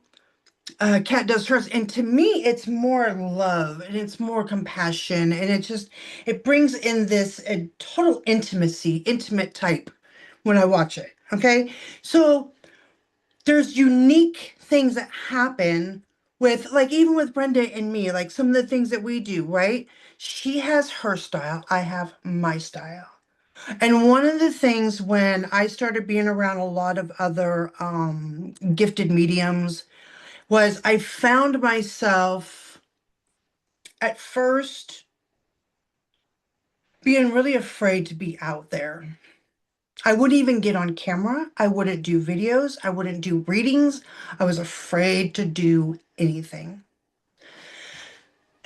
Kat does hers, and to me, it's more love and it's more compassion, and it brings in this total intimacy, intimate type when I watch it. Okay, so there's unique things that happen with, like, even with Brenda and me, like some of the things that we do, right? She has her style, I have my style. And one of the things when I started being around a lot of other gifted mediums was I found myself at first being really afraid to be out there. I wouldn't even get on camera. I wouldn't do videos. I wouldn't do readings. I was afraid to do anything.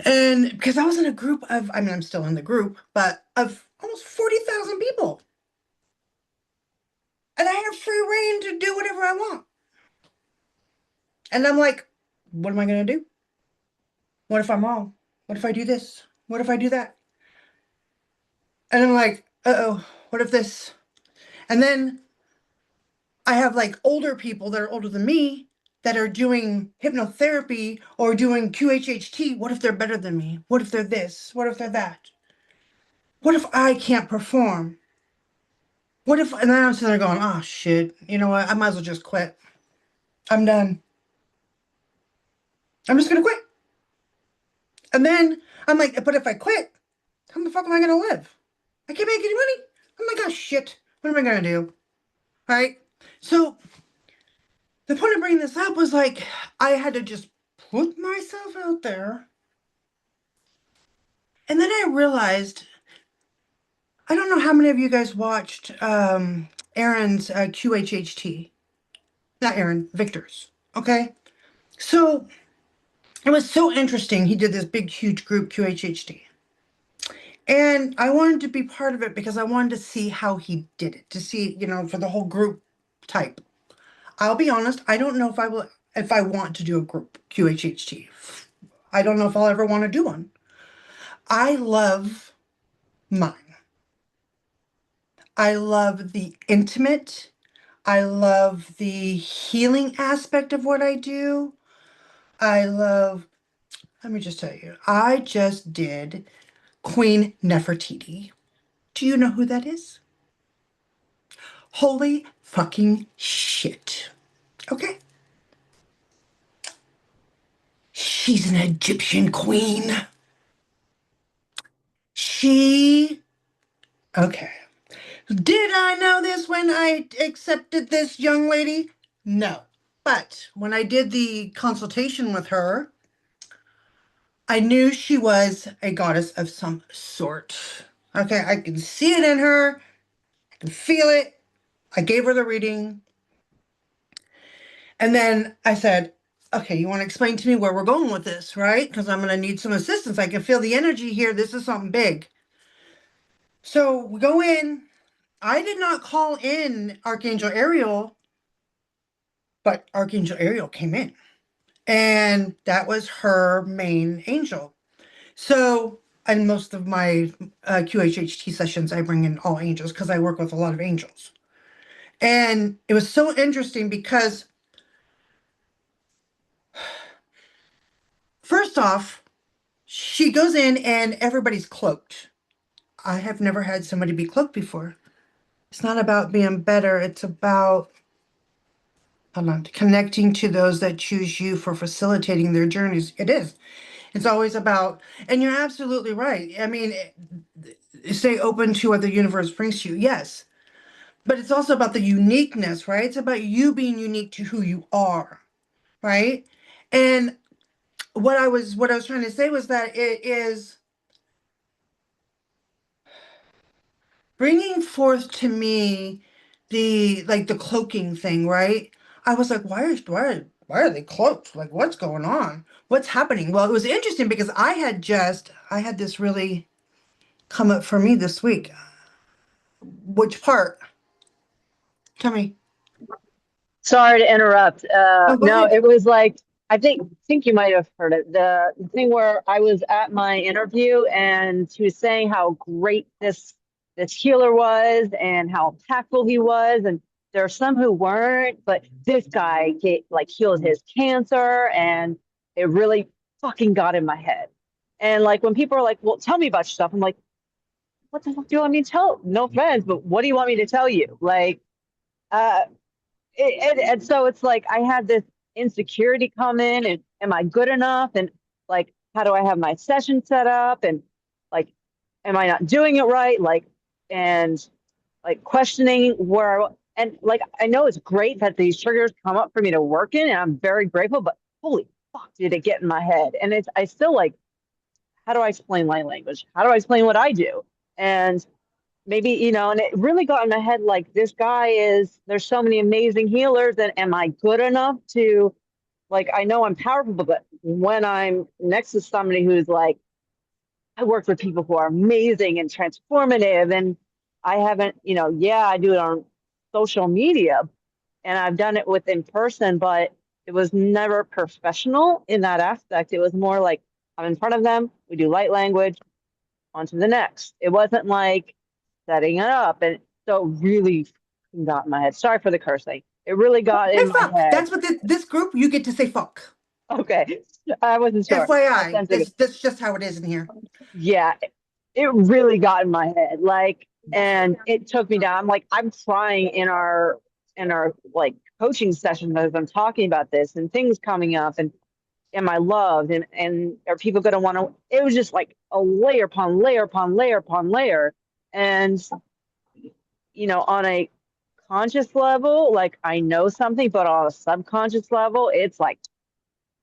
And because I was in a group of, I mean, I'm still in the group, but of almost 40,000 people. And I have free reign to do whatever I want. And I'm like, what am I going to do? What if I'm wrong? What if I do this? What if I do that? And I'm like, uh-oh, what if this? And then I have like older people that are older than me that are doing hypnotherapy or doing QHHT. What if they're better than me? What if they're this? What if they're that? What if I can't perform? What if, and then I'm sitting there going, oh shit, you know what? I might as well just quit. I'm done. I'm just gonna quit. And then I'm like, but if I quit, how the fuck am I gonna live? I can't make any money. I'm like, oh shit, what am I gonna do? Right? So the point of bringing this up was like, I had to just put myself out there. And then I realized, I don't know how many of you guys watched Aaron's QHHT. Not Aaron, Victor's. Okay? So it was so interesting. He did this big, huge group QHHT. And I wanted to be part of it because I wanted to see how he did it, to see, for the whole group type. I'll be honest, I don't know if I want to do a group QHHT. I don't know if I'll ever want to do one. I love mine. I love the intimate. I love the healing aspect of what I do. Let me just tell you, I just did Queen Nefertiti. Do you know who that is? Holy fucking shit. Okay? She's an Egyptian queen. Okay. Did I know this when I accepted this young lady? No. But when I did the consultation with her, I knew she was a goddess of some sort. Okay, I can see it in her. I can feel it. I gave her the reading. And then I said, okay, you want to explain to me where we're going with this, right? Because I'm going to need some assistance. I can feel the energy here. This is something big. So we go in. I did not call in Archangel Ariel, but Archangel Ariel came in. And that was her main angel. So, in most of my QHHT sessions, I bring in all angels because I work with a lot of angels. And it was so interesting because, first off, she goes in and everybody's cloaked. I have never had somebody be cloaked before. It's not about being better, it's about, hold on, connecting to those that choose you for facilitating their journeys. It is. It's always about, and you're absolutely right. I mean, stay open to what the universe brings to you. Yes. But it's also about the uniqueness, right? It's about you being unique to who you are, right? And what I was trying to say was that it is bringing forth to me the cloaking thing, right? I was like, why are they cloaked? Like, what's going on? What's happening? Well, it was interesting because I had this really come up for me this week. Which part? Tell me. Sorry to interrupt. Oh, go No, ahead. it was like I think you might have heard it. The thing where I was at my interview and she was saying how great this healer was and how impactful he was, and there are some who weren't, but this guy healed his cancer, and it really fucking got in my head. And like when people are like, "Well, tell me about your stuff," I'm like, "What the fuck do you want me to tell?" No offense, but what do you want me to tell you? Like, uh, and so it's like I had this insecurity come in, and am I good enough, and like how do I have my session set up, and like am I not doing it right, and like questioning where, and like I know it's great that these triggers come up for me to work in, and I'm very grateful, but holy fuck did it get in my head. And it's I still like, how do I explain my language, how do I explain what I do? And maybe, and it really got in my head, like this guy is, there's so many amazing healers, and am I good enough to, like, I know I'm powerful, but when I'm next to somebody who's like, I work with people who are amazing and transformative, and I haven't, yeah, I do it on social media and I've done it with in person, but it was never professional in that aspect. It was more like I'm in front of them, we do light language, on to the next. It wasn't like setting it up. And so it really got in my head. Sorry for the cursing. It really got Say in my fuck. head. That's what this group, you get to say fuck. Okay. I wasn't sure. How FYI, sensitive. that's just how it is in here. Yeah. It really got in my head. Like, and it took me down. I'm like, I'm trying in our like coaching sessions as I'm talking about this and things coming up, and am I loved, and are people going to want to, it was just like a layer upon layer upon layer upon layer. And on a conscious level, like I know something, but on a subconscious level, it's like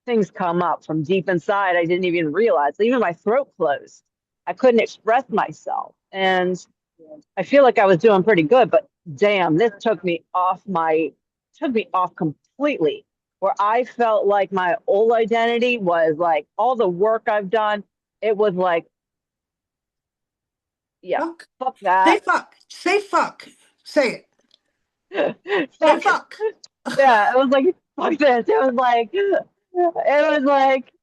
things come up from deep inside I didn't even realize. Even my throat closed, I couldn't express myself, and I feel like I was doing pretty good, but damn, this took me off completely, where I felt like my old identity was like all the work I've done. It was like, yeah, Fuck. fuck Say that. fuck. Say fuck. Say it. Say Fuck. fuck. Yeah, it was like, fuck this. It was like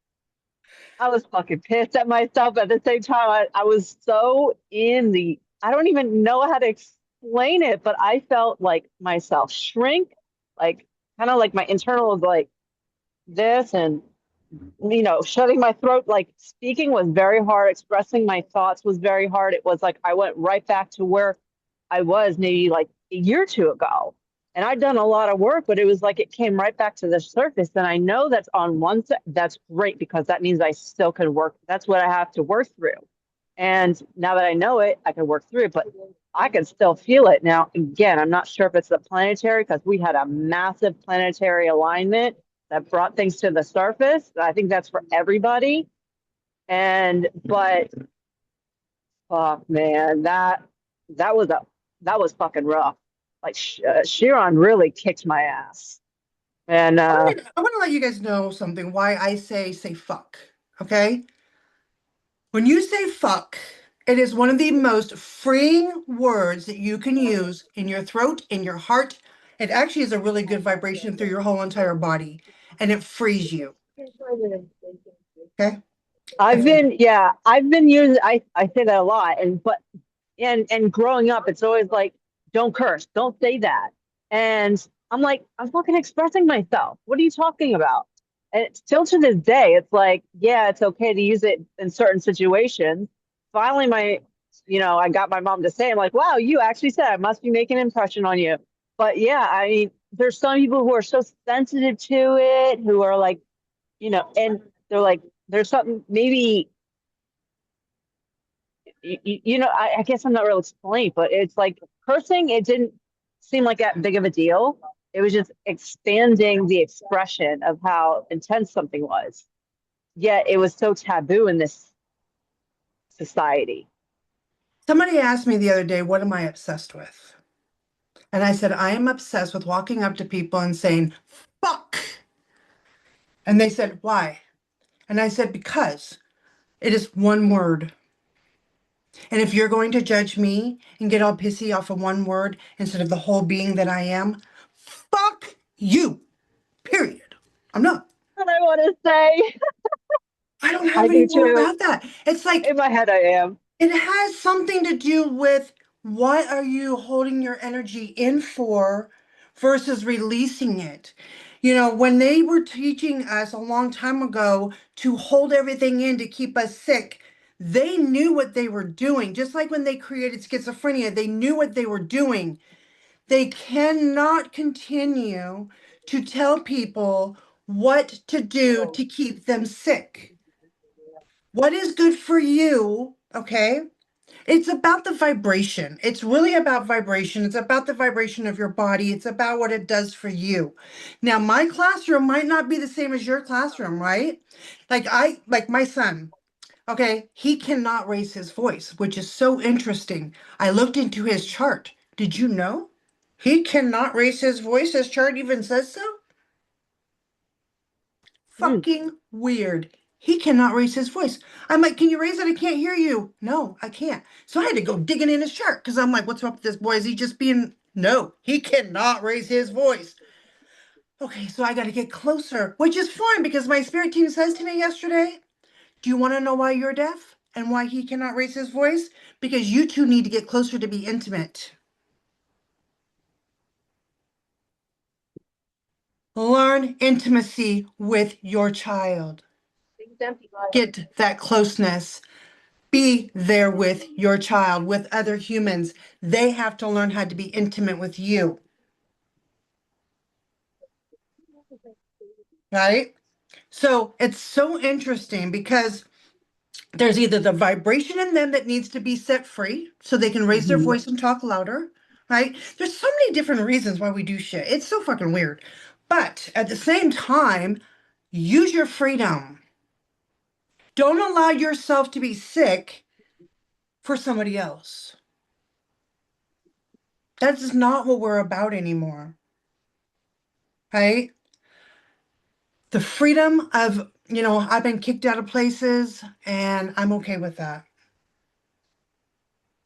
I was fucking pissed at myself. At the same time, I was so I don't even know how to explain it, but I felt like myself shrink, like kind of like my internal was like this, and shutting my throat, like speaking was very hard, expressing my thoughts was very hard. It was like I went right back to where I was maybe like a year or two ago. And I'd done a lot of work, but it was like it came right back to the surface. And I know that's on one side, that's great because that means I still can work. That's what I have to work through. And now that I know it, I can work through it, but I can still feel it. Now, again, I'm not sure if it's the planetary because we had a massive planetary alignment that brought things to the surface. I think that's for everybody. But oh man, that was fucking rough. like Chiron really kicked my ass. And I want to let you guys know something, why I say fuck, okay? When you say fuck, it is one of the most freeing words that you can use in your throat, in your heart. It actually is a really good vibration through your whole entire body, and it frees you, okay? I've been, yeah, I've been using, I say that a lot. And growing up, it's always like, don't curse, don't say that. And I'm like, I'm fucking expressing myself. What are you talking about? And still to this day, it's like, yeah, it's okay to use it in certain situations. Finally, I got my mom to say, I'm like, wow, you actually said I must be making an impression on you. But yeah, I mean, there's some people who are so sensitive to it, who are like, and they're like, there's something maybe I guess I'm not real explained, but it's like cursing, it didn't seem like that big of a deal. It was just expanding the expression of how intense something was. Yet it was so taboo in this society. Somebody asked me the other day, what am I obsessed with? And I said, I am obsessed with walking up to people and saying, fuck. And they said, why? And I said, because it is one word. And if you're going to judge me and get all pissy off of one word instead of the whole being that I am, fuck you. Period. I'm not. And I want to say, I don't I have any do more too. about that. It's like In my head, I am. it has something to do with what are you holding your energy in for versus releasing it. You know, when they were teaching us a long time ago to hold everything in to keep us sick, they knew what they were doing. Just like when they created schizophrenia, they knew what they were doing. They cannot continue to tell people what to do to keep them sick. What is good for you, okay? It's about the vibration. It's really about vibration. It's about the vibration of your body. It's about what it does for you. Now, my classroom might not be the same as your classroom, right? Like my son, okay, he cannot raise his voice, which is so interesting. I looked into his chart. Did you know? He cannot raise his voice. His chart even says so. Hmm. Fucking weird. He cannot raise his voice. I'm like, can you raise it? I can't hear you. No, I can't. So I had to go digging in his chart because I'm like, what's up with this boy? Is he just being. No, he cannot raise his voice. Okay, so I got to get closer, which is fine because my spirit team says to me yesterday, do you want to know why you're deaf and why he cannot raise his voice? Because you two need to get closer to be intimate. Learn intimacy with your child. Get that closeness. Be there with your child, with other humans. They have to learn how to be intimate with you, right? So it's so interesting because there's either the vibration in them that needs to be set free so they can raise their Mhm. voice and talk louder, right? There's so many different reasons why we do shit. It's so fucking weird. But at the same time, use your freedom. Don't allow yourself to be sick for somebody else. That's not what we're about anymore, right? The freedom of, I've been kicked out of places and I'm okay with that.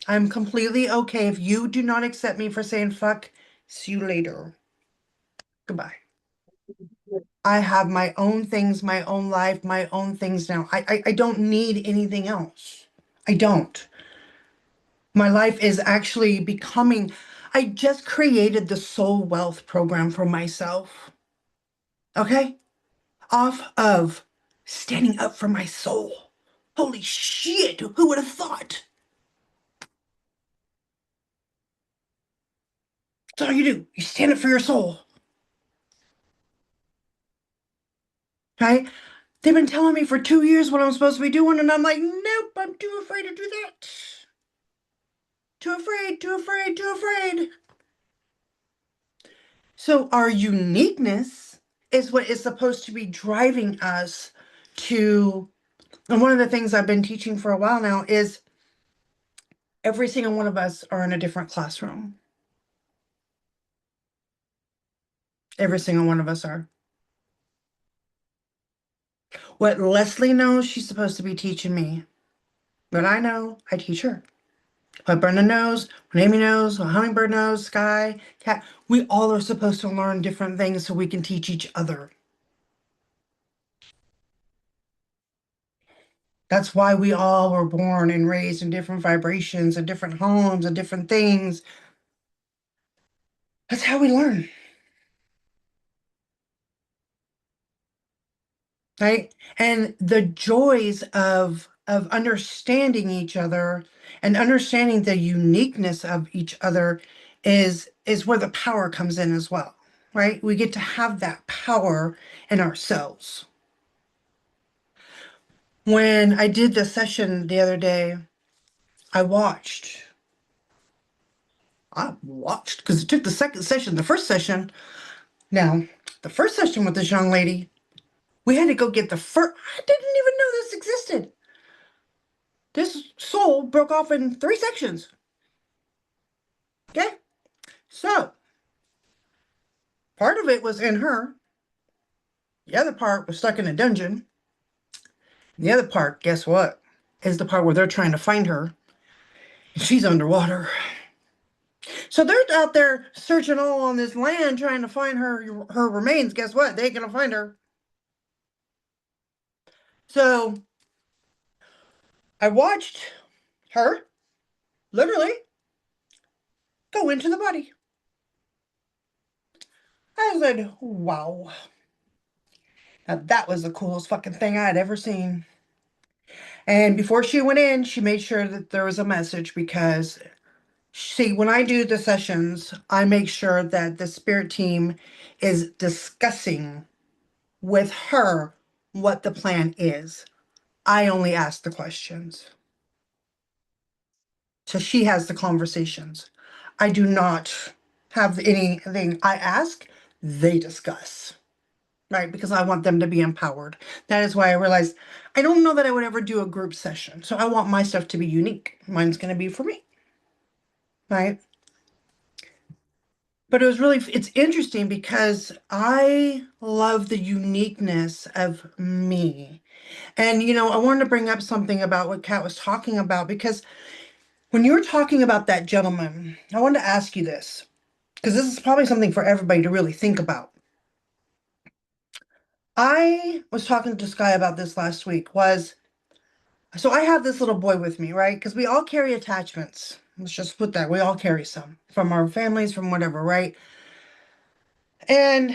I'm completely okay if you do not accept me for saying fuck. See you later. Goodbye. I have my own things, my own life, my own things now. I don't need anything else. I don't. My life is actually becoming, I just created the soul wealth program for myself. Okay? Off of standing up for my soul. Holy shit, who would have thought? That's all you do. You stand up for your soul. Right? They've been telling me for 2 years what I'm supposed to be doing, and I'm like, nope, I'm too afraid to do that. Too afraid, too afraid, too afraid. So, our uniqueness is what is supposed to be driving us to. And one of the things I've been teaching for a while now is every single one of us are in a different classroom. Every single one of us are. What Leslie knows, she's supposed to be teaching me. What I know, I teach her. What Brenda knows, what Amy knows, what Hummingbird knows, Sky, Cat, we all are supposed to learn different things so we can teach each other. That's why we all were born and raised in different vibrations and different homes and different things. That's how we learn. Right? And the joys of understanding each other and understanding the uniqueness of each other is where the power comes in as well. Right? We get to have that power in ourselves. When I did the session the other day, I watched. I watched because it took the second session, the first session. Now, the first session with this young lady, we had to go get the first. I didn't even know this existed. This soul broke off in 3 sections. Okay? So, part of it was in her. The other part was stuck in a dungeon. The other part, guess what? Is the part where they're trying to find her. And she's underwater. So they're out there searching all on this land trying to find her remains. Guess what? They ain't gonna find her. So I watched her literally go into the body. I said, wow. Now that was the coolest fucking thing I had ever seen. And before she went in, she made sure that there was a message because, see, when I do the sessions, I make sure that the spirit team is discussing with her what the plan is. I only ask the questions. So she has the conversations. I do not have anything I ask, they discuss. Right? Because I want them to be empowered. That is why I realized I don't know that I would ever do a group session. So I want my stuff to be unique. Mine's going to be for me. Right? But it's interesting because I love the uniqueness of me. And, I wanted to bring up something about what Kat was talking about because when you were talking about that gentleman, I wanted to ask you this because this is probably something for everybody to really think about. I was talking to Sky about this last week so I have this little boy with me, right? Because we all carry attachments. Let's just put that. We all carry some from our families, from whatever, right? And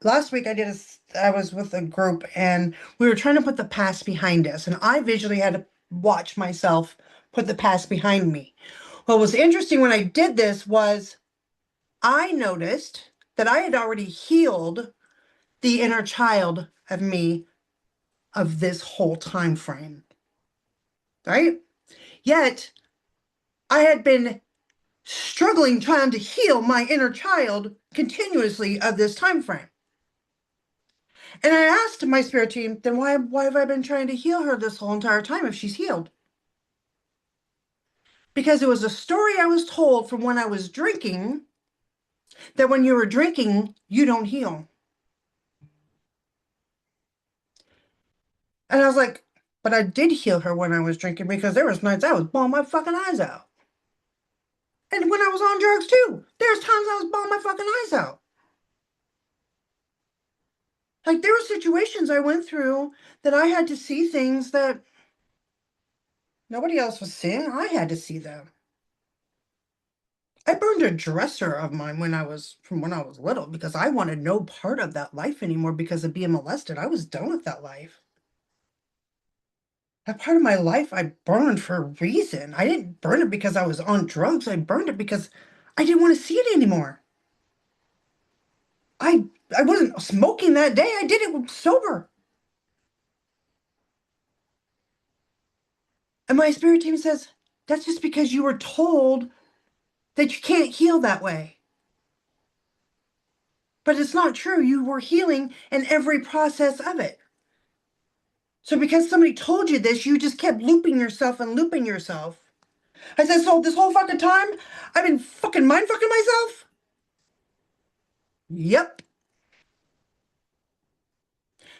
last week I was with a group and we were trying to put the past behind us. And I visually had to watch myself put the past behind me. What was interesting when I did this was I noticed that I had already healed the inner child of me of this whole time frame, right? Yet I had been struggling trying to heal my inner child continuously of this time frame. And I asked my spirit team, then why have I been trying to heal her this whole entire time if she's healed? Because it was a story I was told from when I was drinking that when you were drinking, you don't heal. And I was like, but I did heal her when I was drinking because there was nights I was bawling my fucking eyes out. And when I was on drugs too, there's times I was bawling my fucking eyes out. Like there were situations I went through that I had to see things that nobody else was seeing. I had to see them. I burned a dresser of mine from when I was little because I wanted no part of that life anymore because of being molested. I was done with that life. That part of my life I burned for a reason. I didn't burn it because I was on drugs. I burned it because I didn't want to see it anymore. I I wasn't smoking that day. I did it sober. And my spirit team says, that's just because you were told that you can't heal that way. But it's not true. You were healing in every process of it. So because somebody told you this, you just kept looping yourself and looping yourself. I said, so this whole fucking time, I've been fucking mind fucking myself? Yep.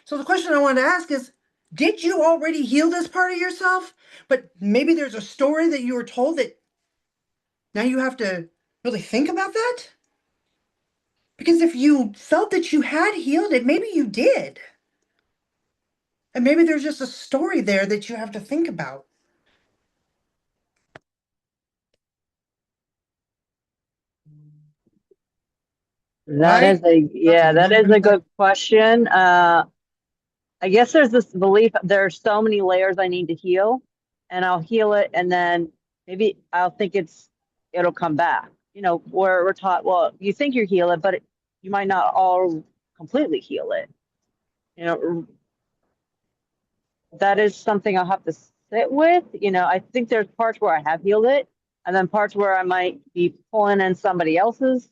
So the question I wanted to ask is, did you already heal this part of yourself? But maybe there's a story that you were told that now you have to really think about that? Because if you felt that you had healed it, maybe you did. And maybe there's just a story there that you have to think about. That Right? is a, That's a yeah, that really is good a question. good question. I guess there's this belief there are so many layers I need to heal, and I'll heal it, and then maybe I'll think it'll come back. You know, where we're taught, well, you think you heal it, but you might not all completely heal it. You know, that is something I'll have to sit with. You know, I think there's parts where I have healed it, and then parts where I might be pulling in somebody else's.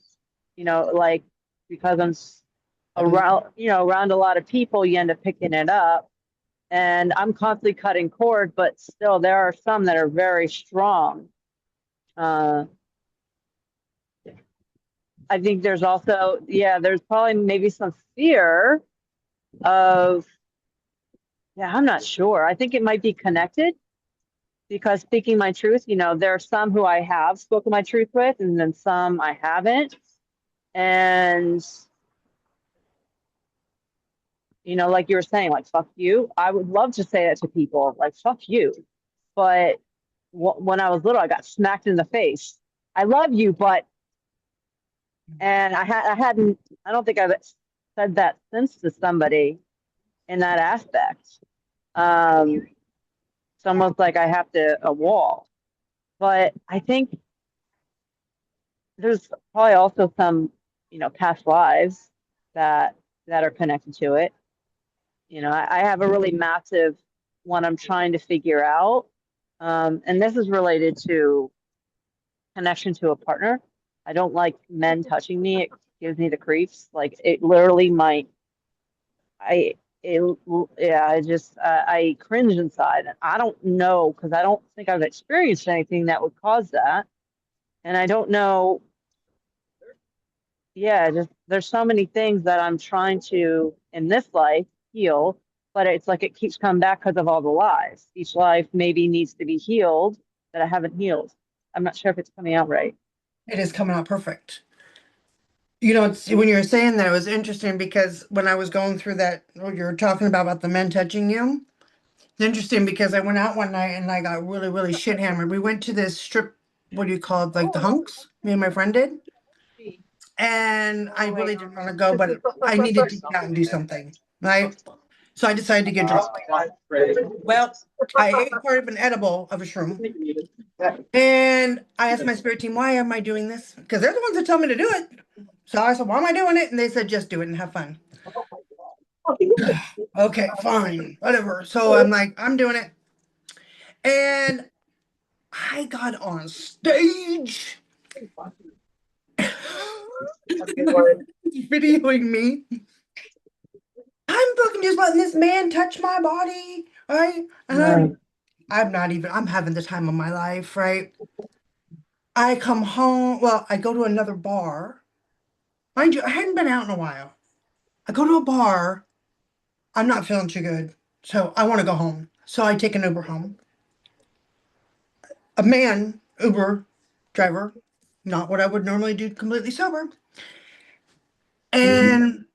You know, like because I'm around, around a lot of people, you end up picking it up. And I'm constantly cutting cord, but still, there are some that are very strong. I think there's also, there's probably maybe some fear of, I'm not sure. I think it might be connected because speaking my truth, there are some who I have spoken my truth with, and then some I haven't. And, like you were saying, like, fuck you. I would love to say that to people, like, fuck you. But when I was little, I got smacked in the face. I love you, but, and I don't think I've said that since to somebody in that aspect. It's almost like I have a wall. But I think there's probably also some, past lives that are connected to it. I have a really massive one I'm trying to figure out. And this is related to connection to a partner. I don't like men touching me. It gives me the creeps. Like it literally might, I cringe inside. I don't know because I don't think I've experienced anything that would cause that. And I don't know. Yeah, just there's so many things that I'm trying to in this life heal, but it's like it keeps coming back because of all the lies. Each life maybe needs to be healed that I haven't healed. I'm not sure if it's coming out right. It is coming out perfect. When you were saying that, it was interesting because when I was going through that, what you were talking about the men touching you, it's interesting because I went out one night and I got really, really shit hammered. We went to this strip, what do you call it, like the hunks, me and my friend did. And I really didn't want to go, but I needed to get out and do something, right? So I decided to get drunk. Well, I ate part of an edible of a shroom. And I asked my spirit team, why am I doing this? Because they're the ones that tell me to do it. So I said, why am I doing it? And they said, just do it and have fun. Okay, fine, whatever. So I'm like, I'm doing it. And I got on stage videoing me. I'm fucking just letting this man touch my body, right? And I'm not even, I'm having the time of my life, right? I come home, well, I go to another bar. Mind you, I hadn't been out in a while. I go to a bar, I'm not feeling too good, so I want to go home. So I take an Uber home. A man, Uber driver, not what I would normally do completely sober. And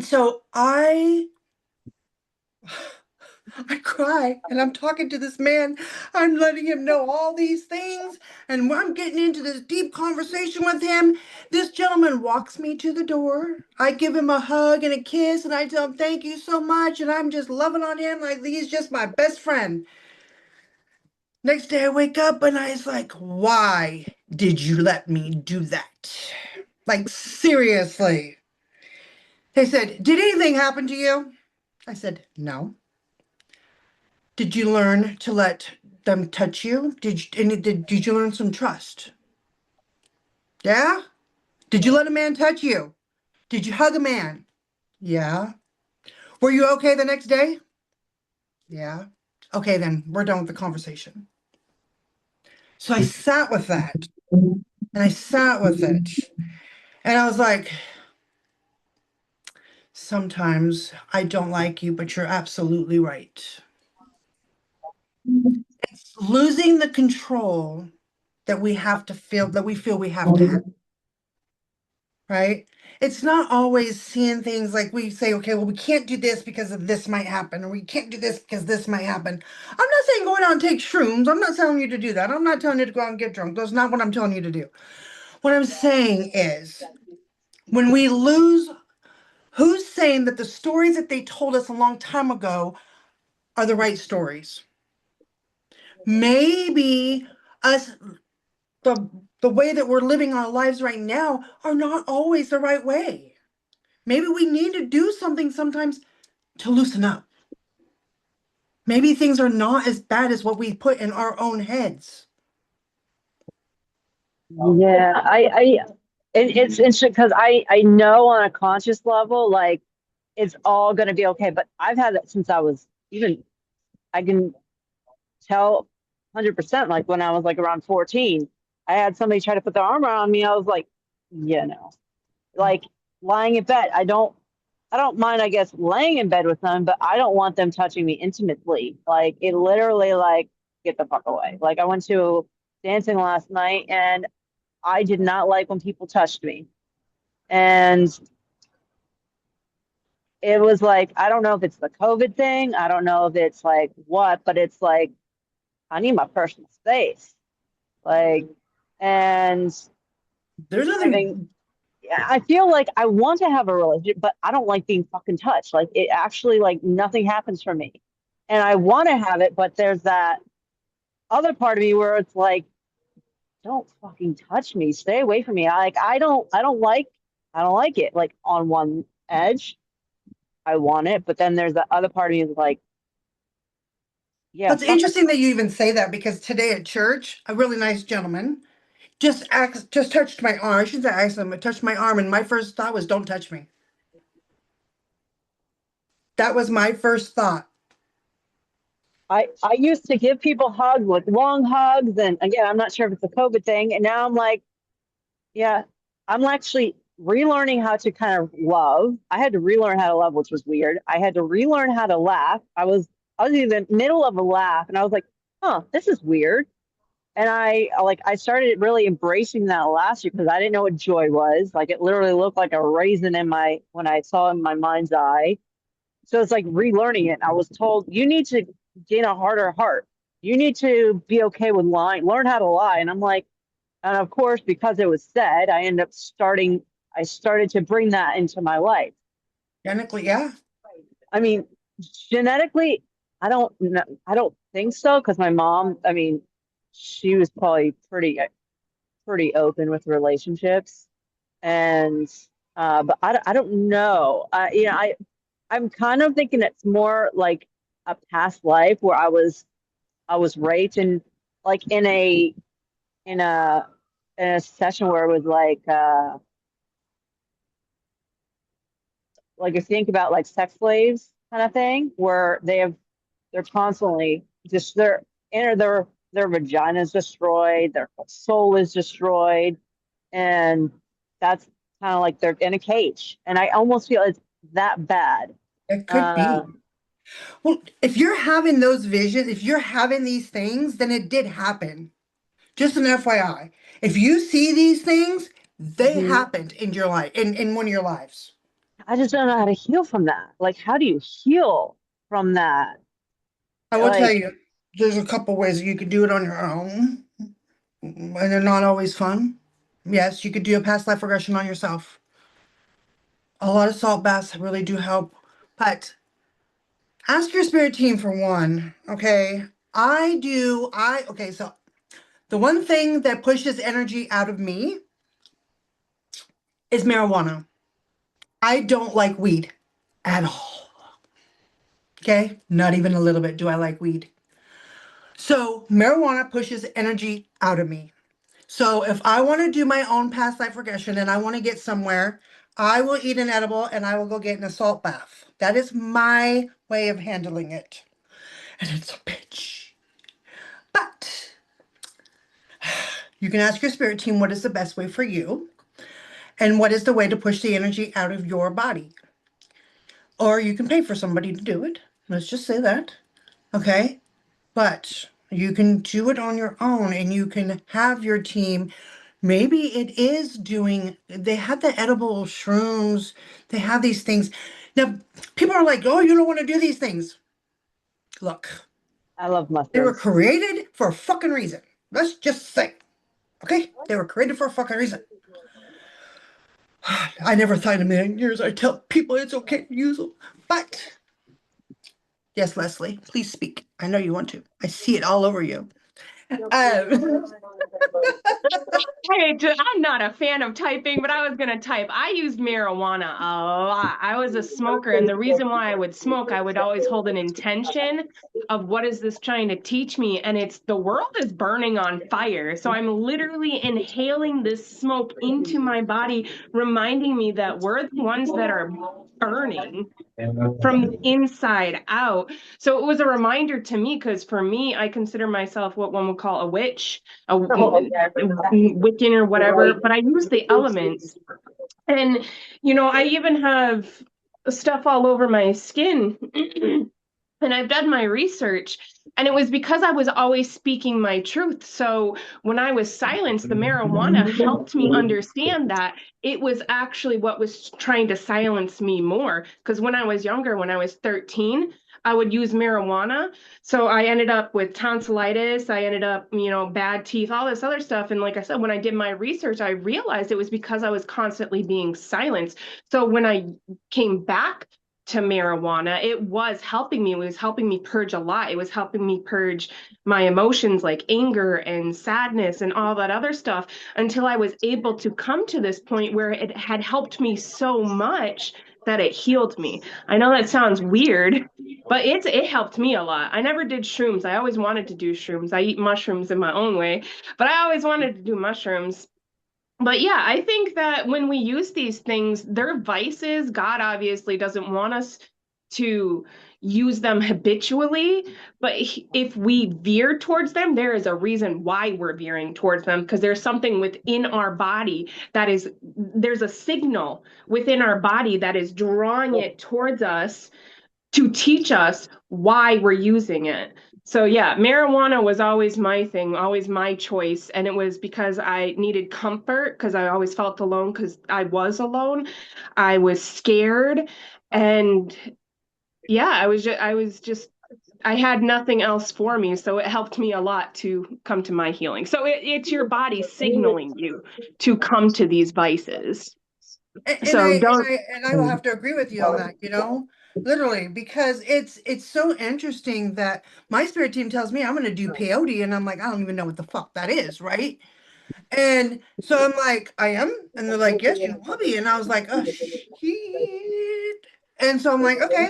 so I cry and I'm talking to this man. I'm letting him know all these things. And I'm getting into this deep conversation with him. This gentleman walks me to the door. I give him a hug and a kiss and I tell him, thank you so much. And I'm just loving on him like he's just my best friend. Next day I wake up and I was like, why did you let me do that? Like, seriously. He said, did anything happen to you? I said, no. Did you learn to let them touch you? Did you learn some trust? Yeah? Did you let a man touch you? Did you hug a man? Yeah. Were you okay the next day? Yeah. Okay, then we're done with the conversation. So I sat with that and I sat with it and I was like, Sometimes I don't like you, but you're absolutely right. It's losing the control that we have to feel, that we feel we have to have, right? It's not always seeing things like we say, okay, well, we can't do this because of this might happen, or we can't do this because this might happen. I'm not saying go out and take shrooms. I'm not telling you to do that. I'm not telling you to go out and get drunk. That's not what I'm telling you to do. What I'm saying is when we lose, who's saying that the stories that they told us a long time ago are the right stories? Maybe us, the the way that we're living our lives right now are not always the right way. Maybe we need to do something sometimes to loosen up. Maybe things are not as bad as what we put in our own heads. Yeah, it's interesting because I know on a conscious level, like it's all going to be okay. But I've had that since I was even, I can tell 100%, like when I was like around 14, I had somebody try to put their arm around me. I was like, yeah, no, like lying in bed. I don't mind, I guess, laying in bed with them, but I don't want them touching me intimately. Like it literally, like, get the fuck away. Like I went to dancing last night and I did not like when people touched me. And it was like, I don't know if it's the COVID thing. I don't know if it's like what, but it's like, I need my personal space. Like, and There's having, nothing. I feel like I want to have a relationship, but I don't like being fucking touched. Like, it actually, like, nothing happens for me. And I want to have it, but there's that other part of me where it's like, don't fucking touch me. Stay away from me. I don't like it. Like, on one edge, I want it, but then there's the other part of me is like, yeah, It's fuck. interesting that you even say that because today at church, a really nice gentleman just touched my arm. I shouldn't say asked him, but touched my arm, and my first thought was, "Don't touch me." That was my first thought. I used to give people hugs, like long hugs, and again, I'm not sure if it's a COVID thing, and now I'm like, yeah, I'm actually relearning how to kind of love. I had to relearn how to love, which was weird. I had to relearn how to laugh. I was in the middle of a laugh, and I was like, huh, this is weird. And I started really embracing that last year because I didn't know what joy was. Like it literally looked like a raisin in my when I saw it in my mind's eye. So it's like relearning it. I was told you need to gain a harder heart. You need to be okay with lying, learn how to lie. And I'm like, and of course, because it was said, I started to bring that into my life. Technically, yeah. I mean, genetically, I don't think so because my mom, I mean, she was probably pretty open with relationships. And, but I don't know. You know, I'm kind of thinking it's more like a past life where I was raped and like in a in a session where it was like if you think about like sex slaves kind of thing where they're constantly just their vagina is destroyed, their soul is destroyed, and that's kind of like they're in a cage. And I almost feel it's that bad. It could Uh, be. Well, if you're having those visions, if you're having these things, then it did happen. Just an FYI. If you see these things, they mhm. happened in your life, in one of your lives. I just don't know how to heal from that. Like, how do you heal from that? I will tell Like, you, there's a couple ways you could do it on your own, and they're not always fun. Yes, you could do a past life regression on yourself. A lot of salt baths really do help, but ask your spirit team for one, okay? Okay, so the one thing that pushes energy out of me is marijuana. I don't like weed at all. Okay? Not even a little bit do I like weed. So, marijuana pushes energy out of me. So, if I want to do my own past life regression and I want to get somewhere, I will eat an edible and I will go get in a salt bath. That is my way of handling it. And it's a bitch. But you can ask your spirit team what is the best way for you and what is the way to push the energy out of your body. or you can pay for somebody to do it. Let's just say that. Okay. But you can do it on your own and you can have your team. Maybe it is doing, they have the edible shrooms, they have these things. Now, people are like, oh, you don't want to do these things. Look, I love they were mushrooms. created for a fucking reason. Let's just say, okay? They were created for a fucking reason. I never thought in a million years I'd tell people it's okay to use them. But, yes, Leslie, please speak. I know you want to. I see it all over you. Hey, I'm not a fan of typing, but I was gonna type. I used marijuana a lot. I was a smoker, and the reason why I would smoke, I would always hold an intention of what is this trying to teach me? And it's the world is burning on fire. So I'm literally inhaling this smoke into my body, reminding me that we're the ones that are burning from the inside out. So it was a reminder to me because for me, I consider myself what one would call a witch, a Wiccan or whatever, but I use the elements. And, I even have stuff all over my skin. And I've done my research, and it was because I was always speaking my truth. So when I was silenced, the marijuana helped me understand that it was actually what was trying to silence me more. Because when I was younger, when I was 13, I would use marijuana. So I ended up with tonsillitis. I ended up, bad teeth, all this other stuff. And like I said, when I did my research, I realized it was because I was constantly being silenced. So when I came back to marijuana, it was helping me. It was helping me purge a lot. It was helping me purge my emotions like anger and sadness and all that other stuff until I was able to come to this point where it had helped me so much that it healed me. I know that sounds weird, but it helped me a lot. I never did shrooms. I always wanted to do shrooms. I eat mushrooms in my own way, but I always wanted to do mushrooms. But yeah, I think that when we use these things, they're vices. God obviously doesn't want us to use them habitually, but if we veer towards them, there is a reason why we're veering towards them because there's something within our body there's a signal within our body that is drawing it towards us to teach us why we're using it. So yeah, marijuana was always my thing, always my choice, and it was because I needed comfort because I always felt alone because I was alone. I was scared, and yeah, I had nothing else for me, so it helped me a lot to come to my healing. So it's your body signaling you to come to these vices. And So don't. I will have to agree with you on that, literally, because it's so interesting that my spirit team tells me I'm going to do peyote, and I'm like, I don't even know what the fuck that is, right? And so I'm like, I am, and they're like, yes, you will be, and I was like, oh shit, and so I'm like, okay,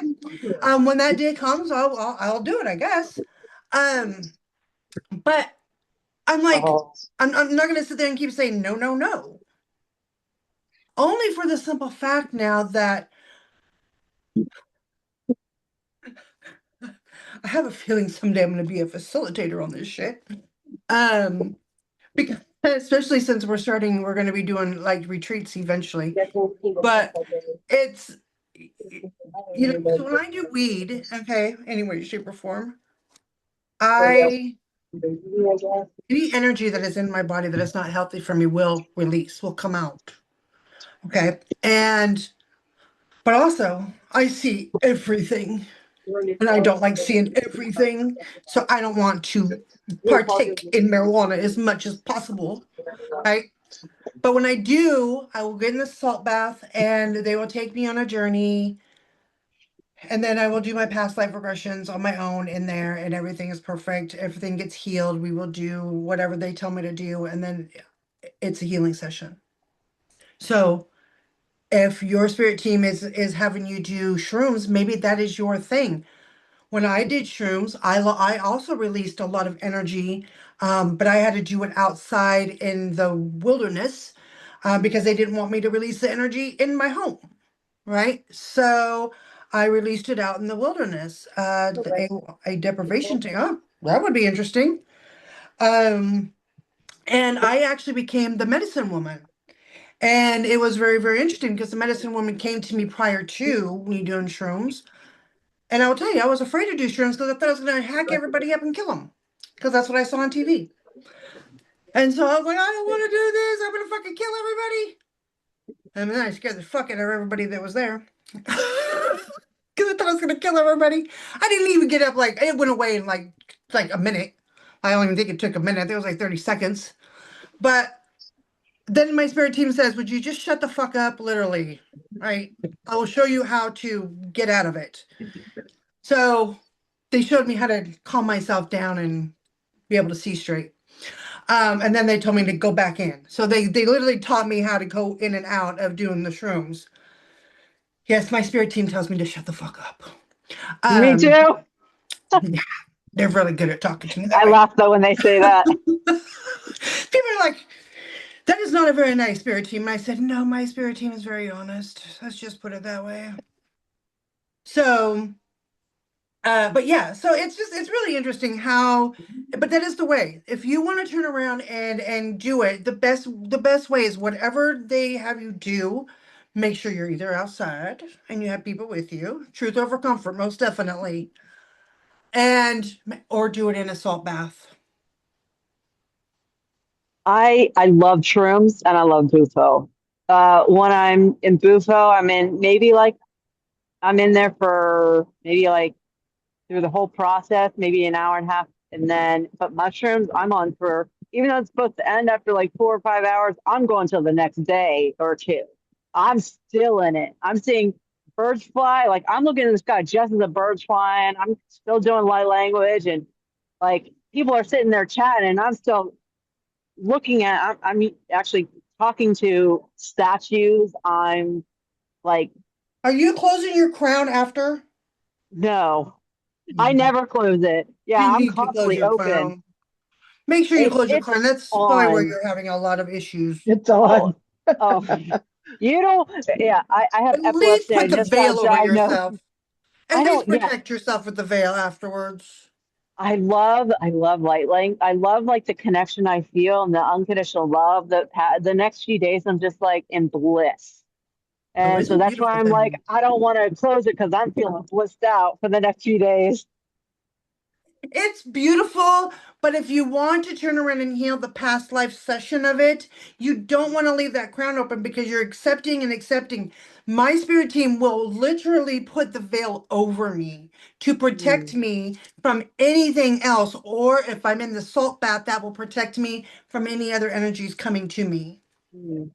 when that day comes, I'll do it, I guess, but I'm like, I'm not going to sit there and keep saying no, no, no. Only for the simple fact now that I have a feeling someday I'm going to be a facilitator on this shit. Because especially since we're going to be doing like retreats eventually. But it's, so when I do weed, okay, any way, shape, or form, any energy that is in my body that is not healthy for me will come out. Okay. But also, I see everything. And I don't like seeing everything. So I don't want to partake in marijuana as much as possible. Right. But when I do, I will get in the salt bath and they will take me on a journey. And then I will do my past life regressions on my own in there, and everything is perfect. Everything gets healed. We will do whatever they tell me to do. And then it's a healing session. So if your spirit team is having you do shrooms, maybe that is your thing. When I did shrooms, I also released a lot of energy, but I had to do it outside in the wilderness because they didn't want me to release the energy in my home, right? So I released it out in the wilderness. A deprivation thing. Oh, that would be interesting. And I actually became the medicine woman. And it was very, very interesting because the medicine woman came to me prior to me doing shrooms. And I will tell you, I was afraid to do shrooms because I thought I was going to hack everybody up and kill them. Because that's what I saw on TV. And so I was like, I don't want to do this. I'm going to fucking kill everybody. And then I scared the fuck out of everybody that was there. Because I thought I was going to kill everybody. I didn't even get up, like, it went away in like a minute. I don't even think it took a minute. I think it was like 30 seconds. But then my spirit team says, would you just shut the fuck up? Literally, right? I will show you how to get out of it. So they showed me how to calm myself down and be able to see straight. And then they told me to go back in. So they literally taught me how to go in and out of doing the shrooms. Yes, my spirit team tells me to shut the fuck up. Me Um, too. yeah, they're really good at talking to me that I way. laugh though when they say that. People are like, that is not a very nice spirit team. And I said, no, my spirit team is very honest. Let's just put it that way. So, but yeah, so it's really interesting how, but that is the way. If you want to turn around and do it, the best way is whatever they have you do, make sure you're either outside and you have people with you. Truth over comfort, most definitely. And or do it in a salt bath. I love shrooms and I love Bufo. When I'm in Bufo, I'm in maybe like I'm in there for maybe like through the whole process, maybe an hour and a half, and then but mushrooms, I'm on for even though it's supposed to end after like 4 or 5 hours, I'm going till the next day or two. I'm still in it. I'm seeing birds fly. Like I'm looking in the sky just as the birds flying. I'm still doing light language and like people are sitting there chatting and I'm still looking at I'm actually talking to statues. I'm like, Are you closing your crown after? no, I You never close it. Yeah, I'm need to close constantly your open. crown. Make sure you close your It's crown. That's probably where on. you're having a lot of issues. It's Oh, on. oh, you don't. Yeah, I have At least epilepsy. I put the just got veil over diagnosed. yourself. At I least don't. Yeah, protect yourself with the veil afterwards. I love light lang. I love like the connection I feel and the unconditional love. The next few days, I'm just like in bliss. Oh, And it's so a that's why beautiful I'm like, thing. I don't want to close it because I'm feeling blissed out for the next few days. It's beautiful, but if you want to turn around and heal the past life session of it, you don't want to leave that crown open because you're accepting and accepting. My spirit team will literally put the veil over me to protect Mm, me from anything else, or if I'm in the salt bath, that will protect me from any other energies coming to me. mm,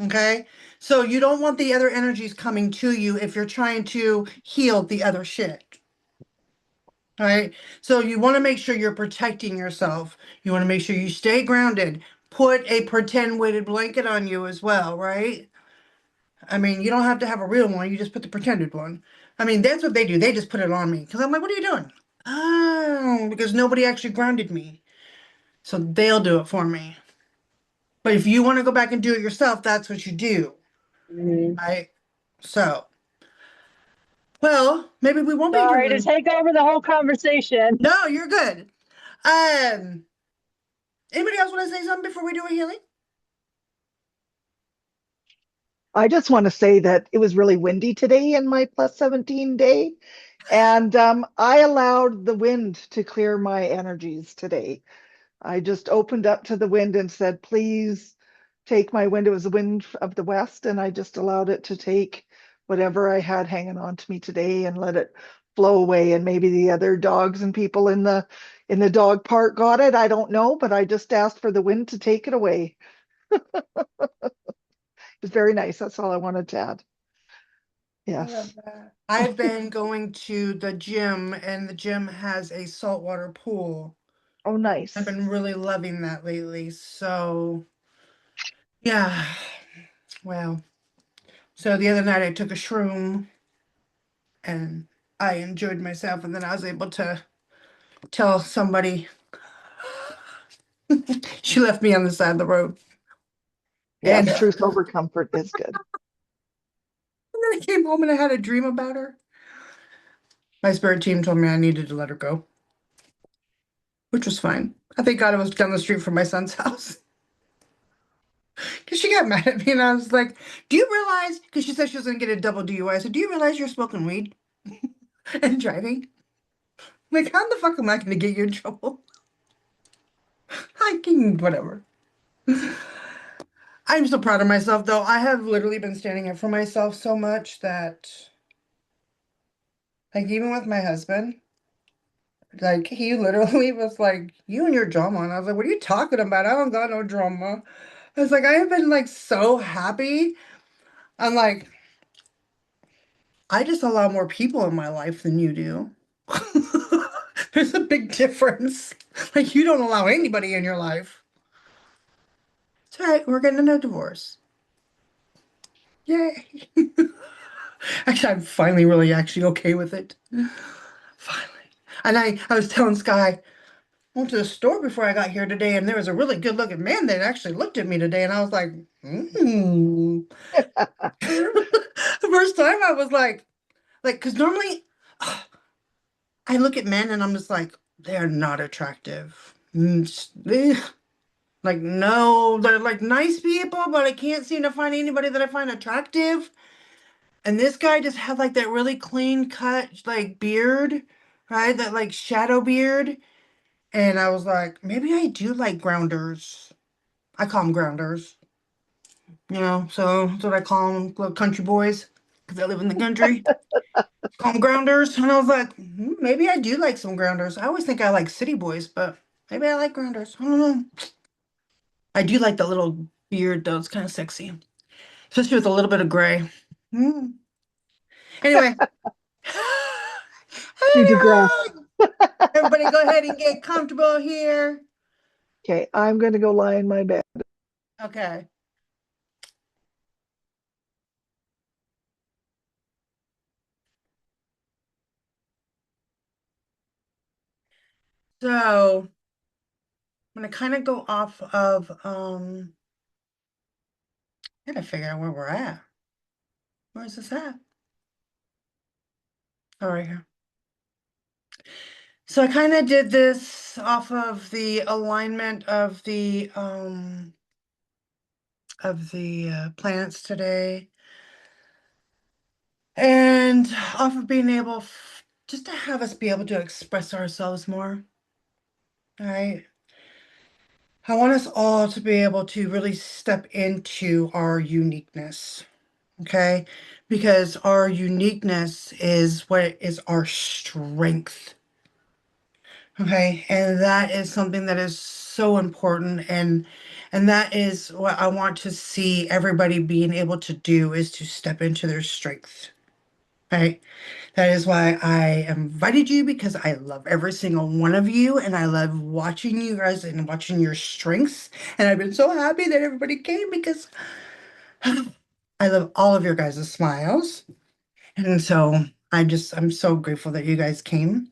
Okay? So you don't want the other energies coming to you if you're trying to heal the other shit. Right? So you want to make sure you're protecting yourself. You want to make sure you stay grounded. Put a pretend weighted blanket on you as well, right? I mean, you don't have to have a real one. You just put the pretended one. I mean, that's what they do. They just put it on me because I'm like, what are you doing? Oh, because nobody actually grounded me. So they'll do it for me. But if you want to go back and do it yourself, that's what you do, mm. right? So, well, maybe we won't be Sorry to doing. take over the whole conversation. No, you're good. Um, Anybody else want to say something before we do a healing? I just want to say that it was really windy today in my plus 17 day. And I allowed the wind to clear my energies today. I just opened up to the wind and said, please take my wind. It was the wind of the west, and I just allowed it to take whatever I had hanging on to me today and let it flow away. And maybe the other dogs and people in the dog park got it. I don't know, but I just asked for the wind to take it away. It was very nice. That's all I wanted to add. I love Yes. that. I've been going to the gym, and the gym has a saltwater pool. Oh, I've nice. been really loving that lately. So, yeah. Well, so the other night I took a shroom and I enjoyed myself, and then I was able to tell somebody she left me on the side of the road. And Yes, truth over comfort is good. then I came home and I had a dream about her. My spirit team told me I needed to let her go, which was fine. I thank God it was down the street from my son's house. Because she got mad at me and I was like, do you realize, because she said she was going to get a double DUI. I said, do you realize you're smoking weed and driving? Like, how the fuck am I going to get you in trouble? I can, whatever. I'm so proud of myself, though. I have literally been standing up for myself so much that, like, even with my husband, like, he literally was like, you and your drama. And I was like, what are you talking about? I don't got no drama. I was like, I have been, like, so happy. I'm like, I just allow more people in my life than you do. There's a big difference. Like, you don't allow anybody in your life. It's all right. We're getting a divorce. Yay. Actually, I'm finally really actually okay with it. Finally. And I was telling Sky, I went to the store before I got here today, and there was a really good looking man that actually looked at me today, and I was like, The first time I was like, because normally I look at men and I'm just like, they're not attractive. Like, no, they're like nice people, but I can't seem to find anybody that I find attractive. And this guy just had like that really clean cut, like beard, right? That like shadow beard. And I was like, maybe I do like grounders. I call them grounders, so that's what I call them, little country boys, because I live in the country. Call them grounders. And I was like, maybe I do like some grounders. I always think I like city boys, but maybe I like grounders. I don't know. I do like the little beard, though. It's kind of sexy, especially with a little bit of gray. Mm. Anyway. We digress. Everybody go ahead and get comfortable here. Okay, I'm going to go lie in my bed. Okay. So I'm gonna kind of go off of I gotta figure out where we're at. Where's this at? Oh, right here. So I kind of did this off of the alignment of the planets today. And off of being able just to have us be able to express ourselves more. All right. I want us all to be able to really step into our uniqueness. Okay. Because our uniqueness is what is our strength. Okay. And that is something that is so important. And that is what I want to see everybody being able to do, is to step into their strength. Right. That is why I invited you, because I love every single one of you and I love watching you guys and watching your strengths. And I've been so happy that everybody came, because I love all of your guys' smiles. And so I'm so grateful that you guys came.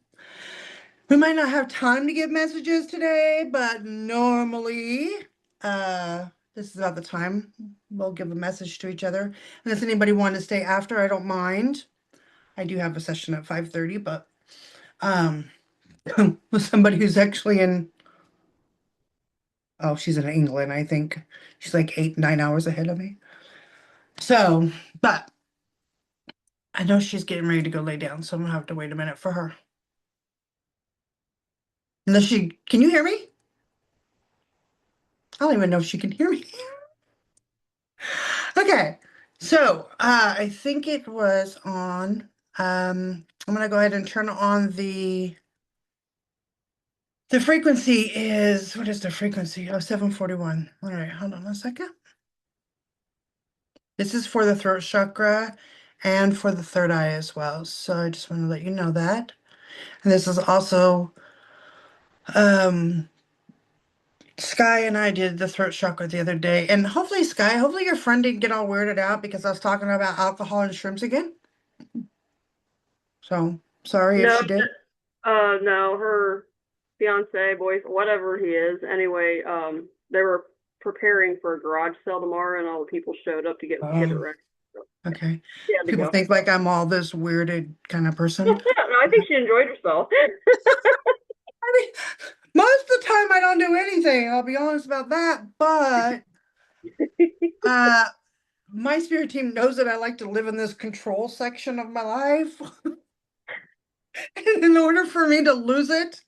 We might not have time to give messages today, but normally, this is about the time we'll give a message to each other. Unless anybody want to stay after, I don't mind. I do have a session at 5:30, but um with somebody who's actually she's in England, I think. She's like 8, 9 hours ahead of me. So, but I know she's getting ready to go lay down, so I'm gonna have to wait a minute for her. Can you hear me? I don't even know if she can hear me. Okay, so I think it was on. I'm gonna go ahead and turn on the frequency is, what is the frequency? Oh, 741. All right, hold on a second. This is for the throat chakra and for the third eye as well. So I just want to let you know that. And this is also Sky and I did the throat chakra the other day. And hopefully, Sky, hopefully your friend didn't get all weirded out because I was talking about alcohol and shrimps again. So sorry if No, she did. no, her fiance, boyfriend, whatever he is. Anyway, they were preparing for a garage sale tomorrow, and all the people showed up to get it Oh, ready. So, okay. she had to People go. think like I'm all this weirded kind of person. No, I think she enjoyed herself. I mean, most of the time I don't do anything. I'll be honest about that. But My spirit team knows that I like to live in this control section of my life. And in order for me to lose it,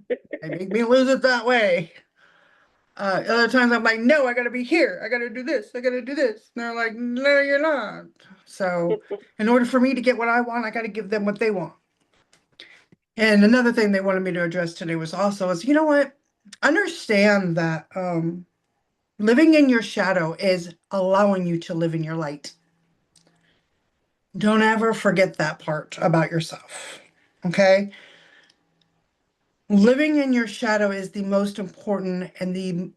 they make me lose it that way. Other times I'm like, no, I gotta be here. I gotta do this. I gotta do this. And they're like, no, you're not. So in order for me to get what I want, I gotta give them what they want. And another thing they wanted me to address today was also is, you know what? Understand that living in your shadow is allowing you to live in your light. Don't ever forget that part about yourself. Okay? Living in your shadow is the most important and the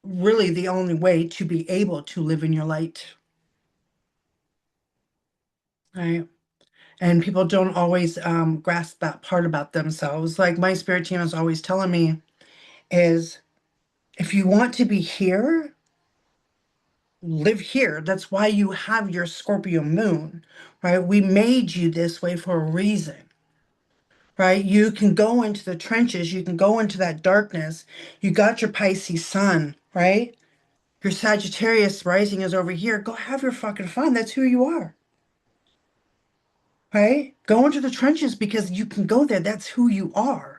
really the only way to be able to live in your light. Right? And people don't always grasp that part about themselves. Like my spirit team is always telling me is if you want to be here, live here. That's why you have your Scorpio moon, right? We made you this way for a reason, right? You can go into the trenches, you can go into that darkness. You got your Pisces sun, right? Your Sagittarius rising is over here. Go have your fucking fun. That's who you are, right? Go into the trenches because you can go there. That's who you are.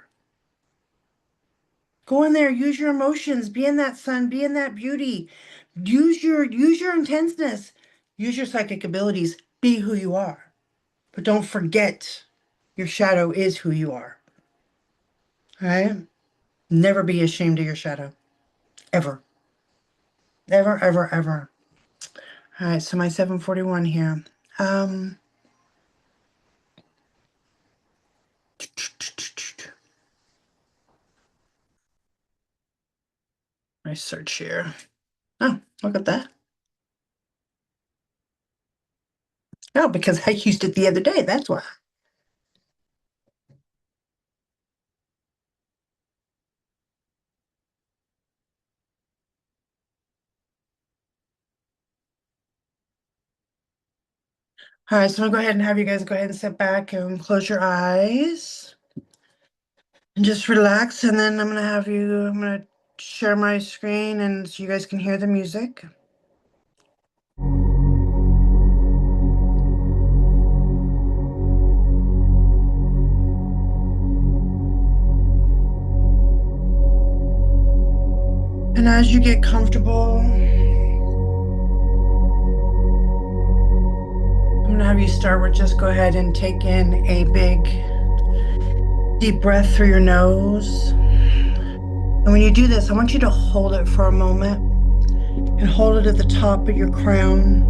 Go in there, use your emotions, be in that sun, be in that beauty. Use your intenseness. Use your psychic abilities. Be who you are. But don't forget your shadow is who you are. All right? Never be ashamed of your shadow. Ever. Ever, ever, ever. All right, so my 741 here. I search here. Oh, look at that. Oh, because I used it the other day. That's why. All right, so I'm gonna go ahead and have you guys go ahead and sit back and close your eyes and just relax. And then I'm gonna share my screen and so you guys can hear the music. And as you get comfortable, I'm gonna have you start with just go ahead and take in a big, deep breath through your nose. And when you do this, I want you to hold it for a moment and hold it at the top of your crown.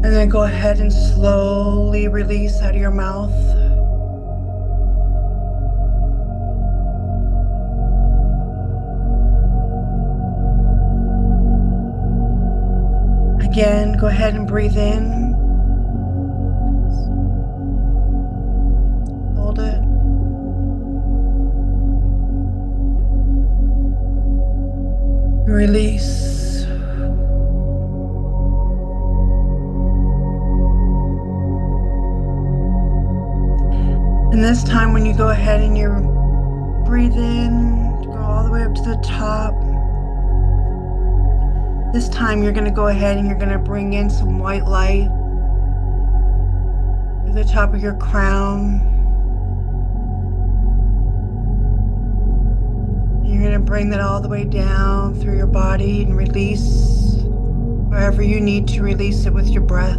And then go ahead and slowly release out of your mouth. Again, go ahead and breathe in. Hold it. Release. And this time when you go ahead and you breathe in, go all the way up to the top. This time you're going to go ahead and you're going to bring in some white light to the top of your crown. You're going to bring that all the way down through your body and release wherever you need to release it with your breath.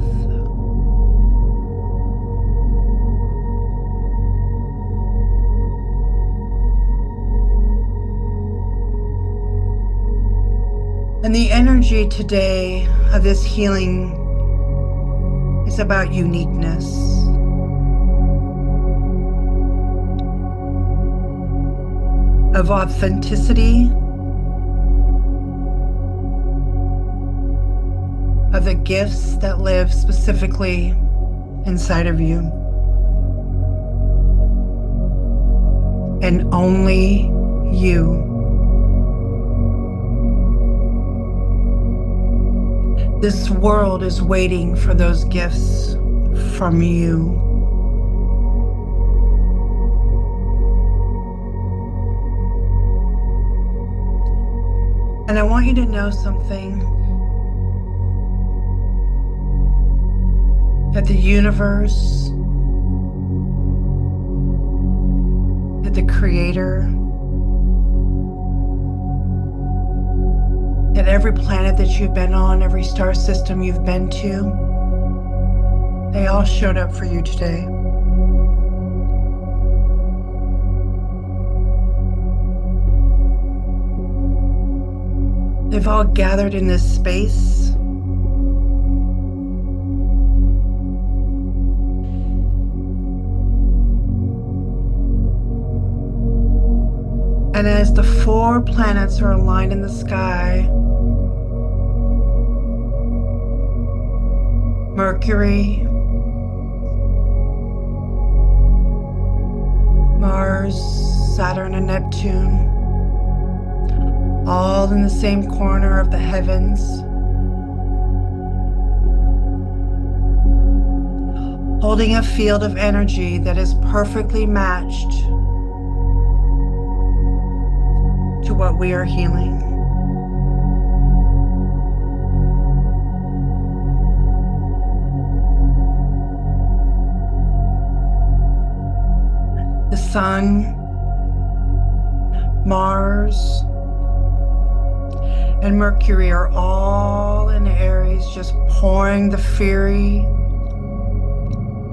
And the energy today of this healing is about uniqueness. Of authenticity. Of the gifts that live specifically inside of you. And only you. This world is waiting for those gifts from you. And I want you to know something, that the universe, that the creator, that every planet that you've been on, every star system you've been to, they all showed up for you today. They've all gathered in this space. And as the 4 planets are aligned in the sky, Mercury, Mars, Saturn, and Neptune, all in the same corner of the heavens, holding a field of energy that is perfectly matched to what we are healing. The Sun, Mars, and Mercury are all in Aries, just pouring the fury,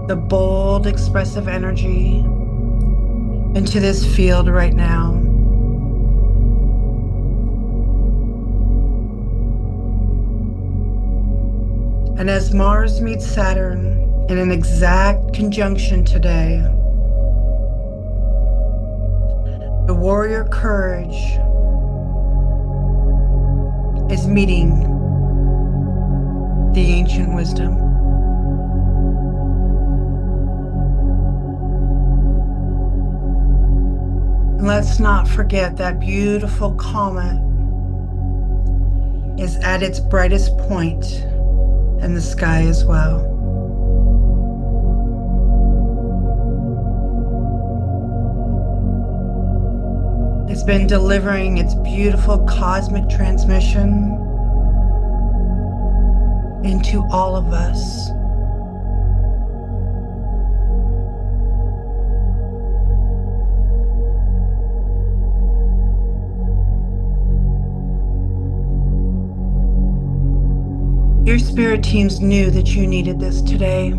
the bold, expressive energy into this field right now. And as Mars meets Saturn in an exact conjunction today, the warrior courage is meeting the ancient wisdom. And let's not forget that beautiful comet is at its brightest point in the sky as well. It's been delivering its beautiful cosmic transmission into all of us. Your spirit teams knew that you needed this today.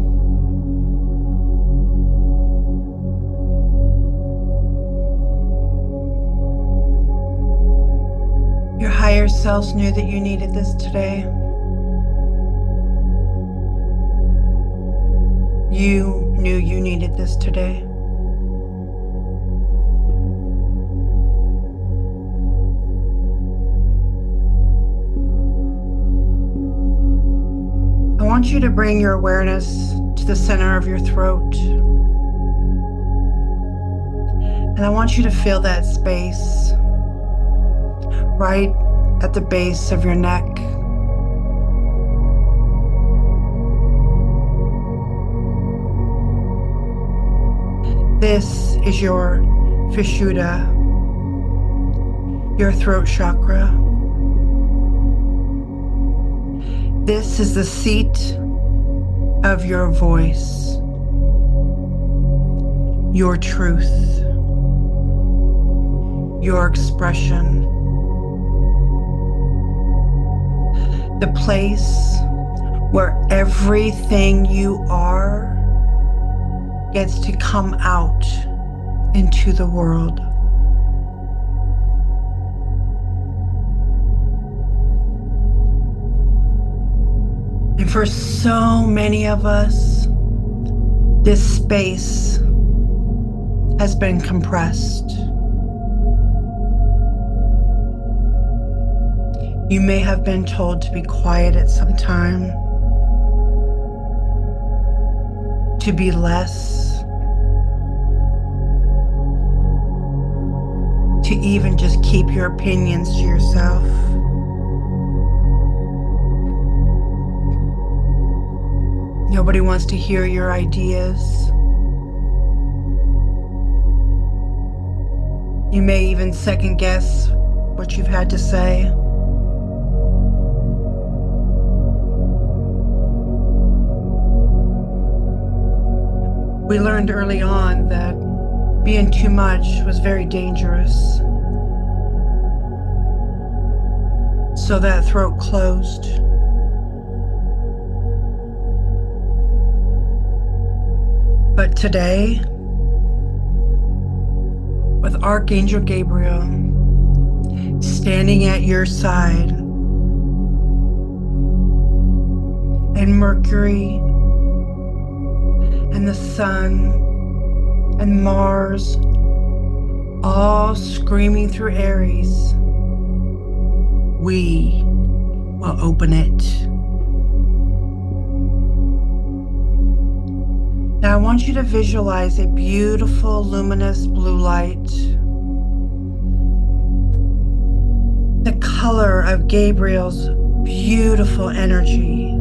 Your higher selves knew that you needed this today. You knew you needed this today. I want you to bring your awareness to the center of your throat. And I want you to feel that space right at the base of your neck. This is your Vishuddha, your throat chakra. This is the seat of your voice, your truth, your expression. The place where everything you are gets to come out into the world. And for so many of us, this space has been compressed. You may have been told to be quiet at some time, to be less, to even just keep your opinions to yourself. Nobody wants to hear your ideas. You may even second guess what you've had to say. We learned early on that being too much was very dangerous. So that throat closed. But today, with Archangel Gabriel standing at your side, and Mercury, and the Sun, and Mars, all screaming through Aries, we will open it. Now I want you to visualize a beautiful luminous blue light, the color of Gabriel's beautiful energy,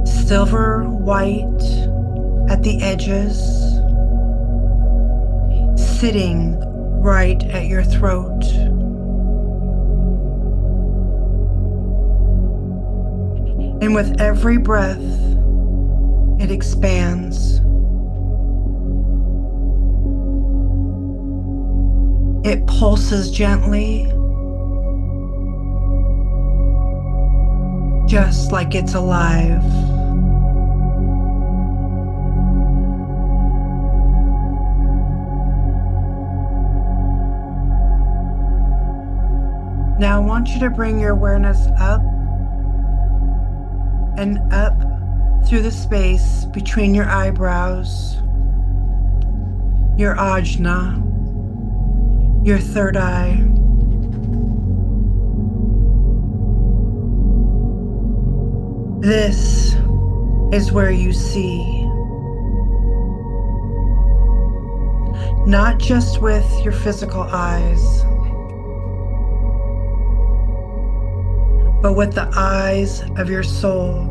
silver white at the edges, sitting right at your throat. And with every breath, it expands. It pulses gently, just like it's alive. Now I want you to bring your awareness up and up through the space between your eyebrows, your ajna, your third eye. This is where you see, not just with your physical eyes, but with the eyes of your soul.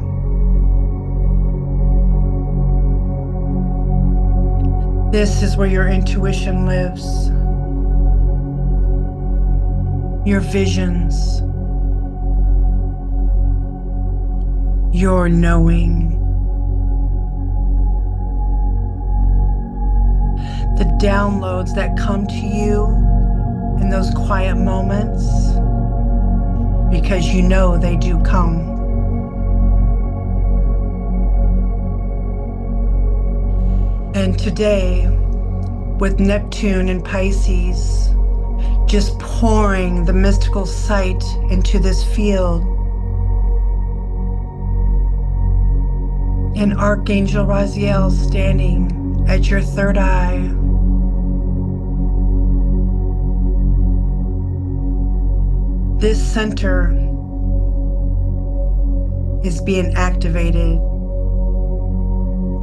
This is where your intuition lives, your visions, your knowing. The downloads that come to you in those quiet moments, because you know they do come. And today, with Neptune and Pisces just pouring the mystical sight into this field, and Archangel Raziel standing at your third eye, this center is being activated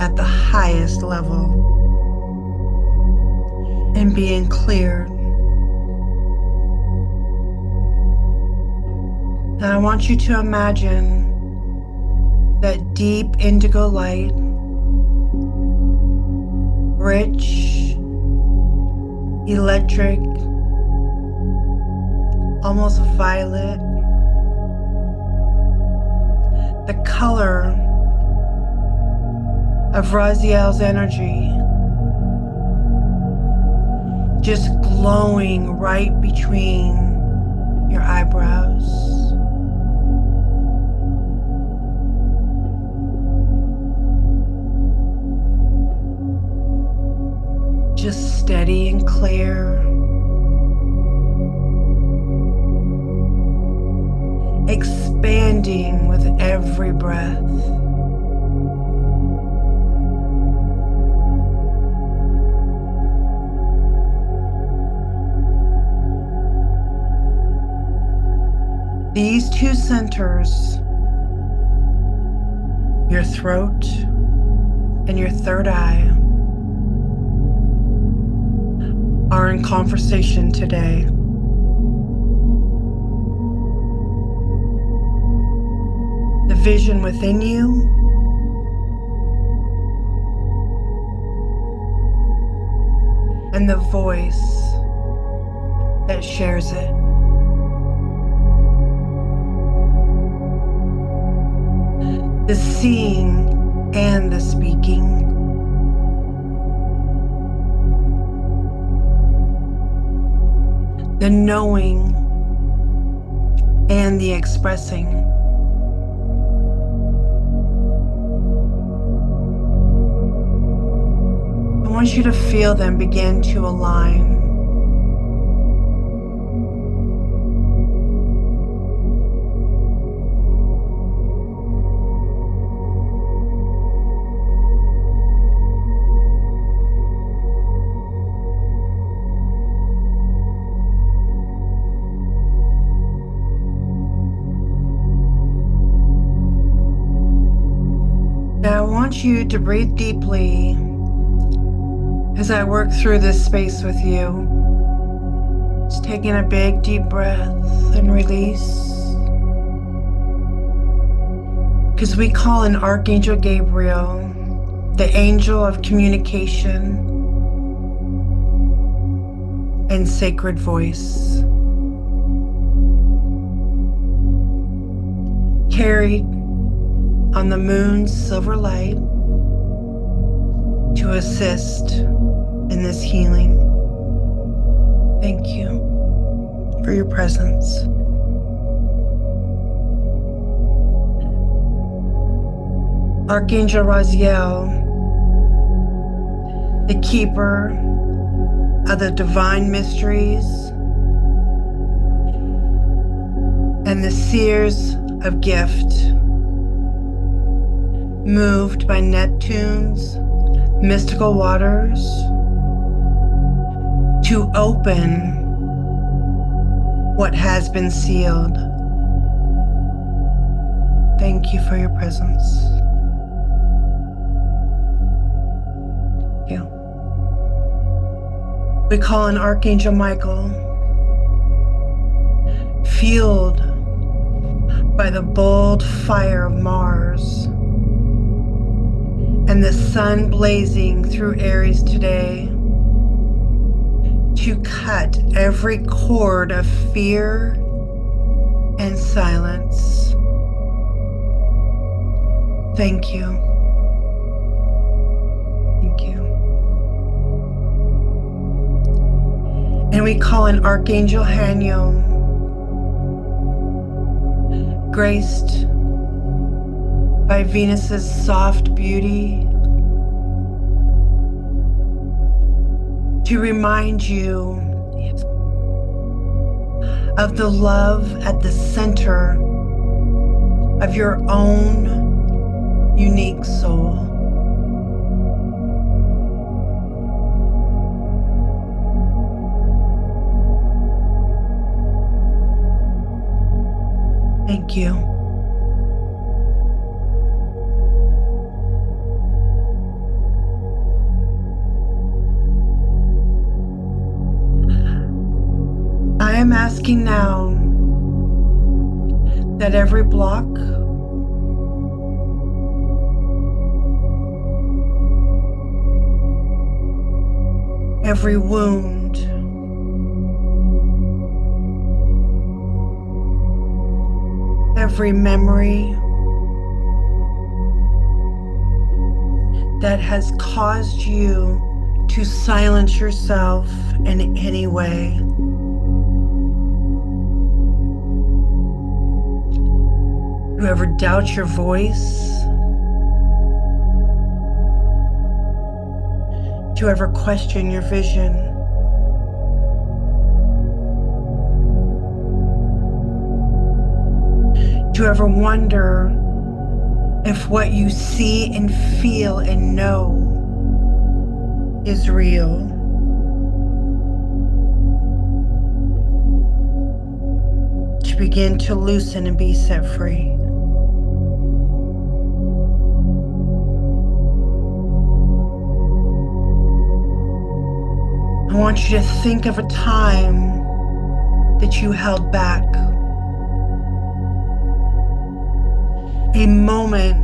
at the highest level and being cleared. And I want you to imagine that deep indigo light, rich, electric, almost violet, the color of Raziel's energy, just glowing right between your eyebrows. Just steady and clear. Expanding with every breath. These two centers, your throat and your third eye, are in conversation today. The vision within you and the voice that shares it. The seeing and the speaking. the knowing, and the expressing. I want you to feel them begin to align. Now I want you to breathe deeply as I work through this space with you. Just taking a big deep breath and release. Because we call in Archangel Gabriel, the angel of communication and sacred voice. Carried on the moon's silver light to assist in this healing. Thank you for your presence. Archangel Raziel, the keeper of the divine mysteries and the seers of gift, moved by Neptune's mystical waters to open what has been sealed. Thank you for your presence. Thank you. We call on Archangel Michael, fueled by the bold fire of Mars and the sun blazing through Aries today, to cut every cord of fear and silence. Thank you. Thank you. And we call in Archangel Haniel, graced by Venus's soft beauty, to remind you of the love at the center of your own unique soul. Thank you. I am asking now that every block, every wound, every memory that has caused you to silence yourself in any way, to ever doubt your voice, to ever question your vision, to ever wonder if what you see and feel and know is real. To begin to loosen and be set free. I want you to think of a time that you held back. A moment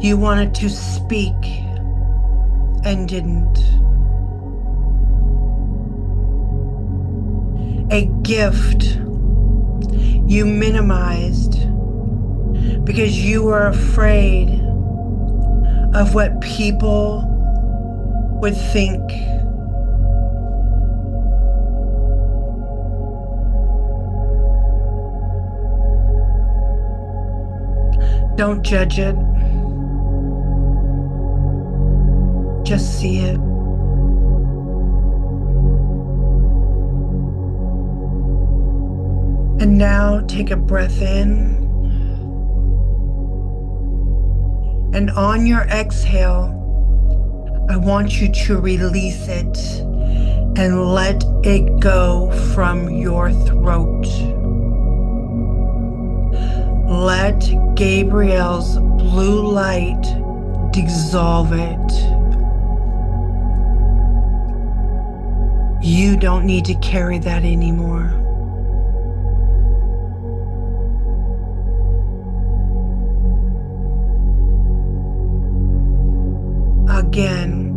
you wanted to speak and didn't. A gift you minimized because you were afraid of what people would think. Don't judge it. Just see it. And now take a breath in. And on your exhale, I want you to release it and let it go from your throat. Let Gabriel's blue light dissolve it. You don't need to carry that anymore. Again,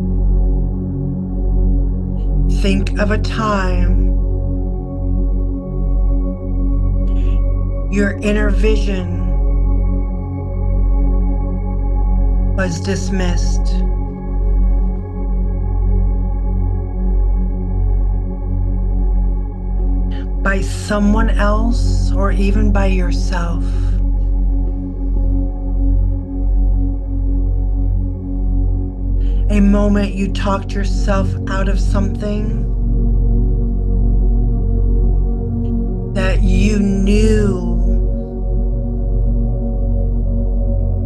think of a time your inner vision was dismissed. By someone else or even by yourself. A moment you talked yourself out of something that you knew,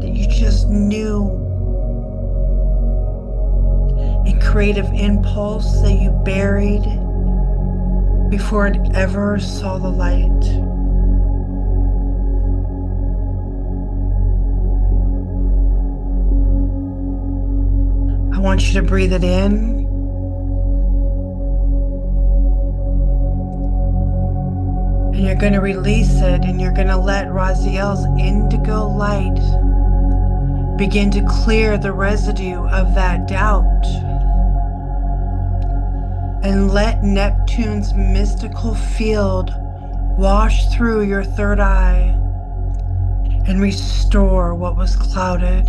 that you just knew. A creative impulse that you buried before it ever saw the light. I want you to breathe it in. And you're going to release it, and you're going to let Raziel's indigo light begin to clear the residue of that doubt. And let Neptune's mystical field wash through your third eye and restore what was clouded.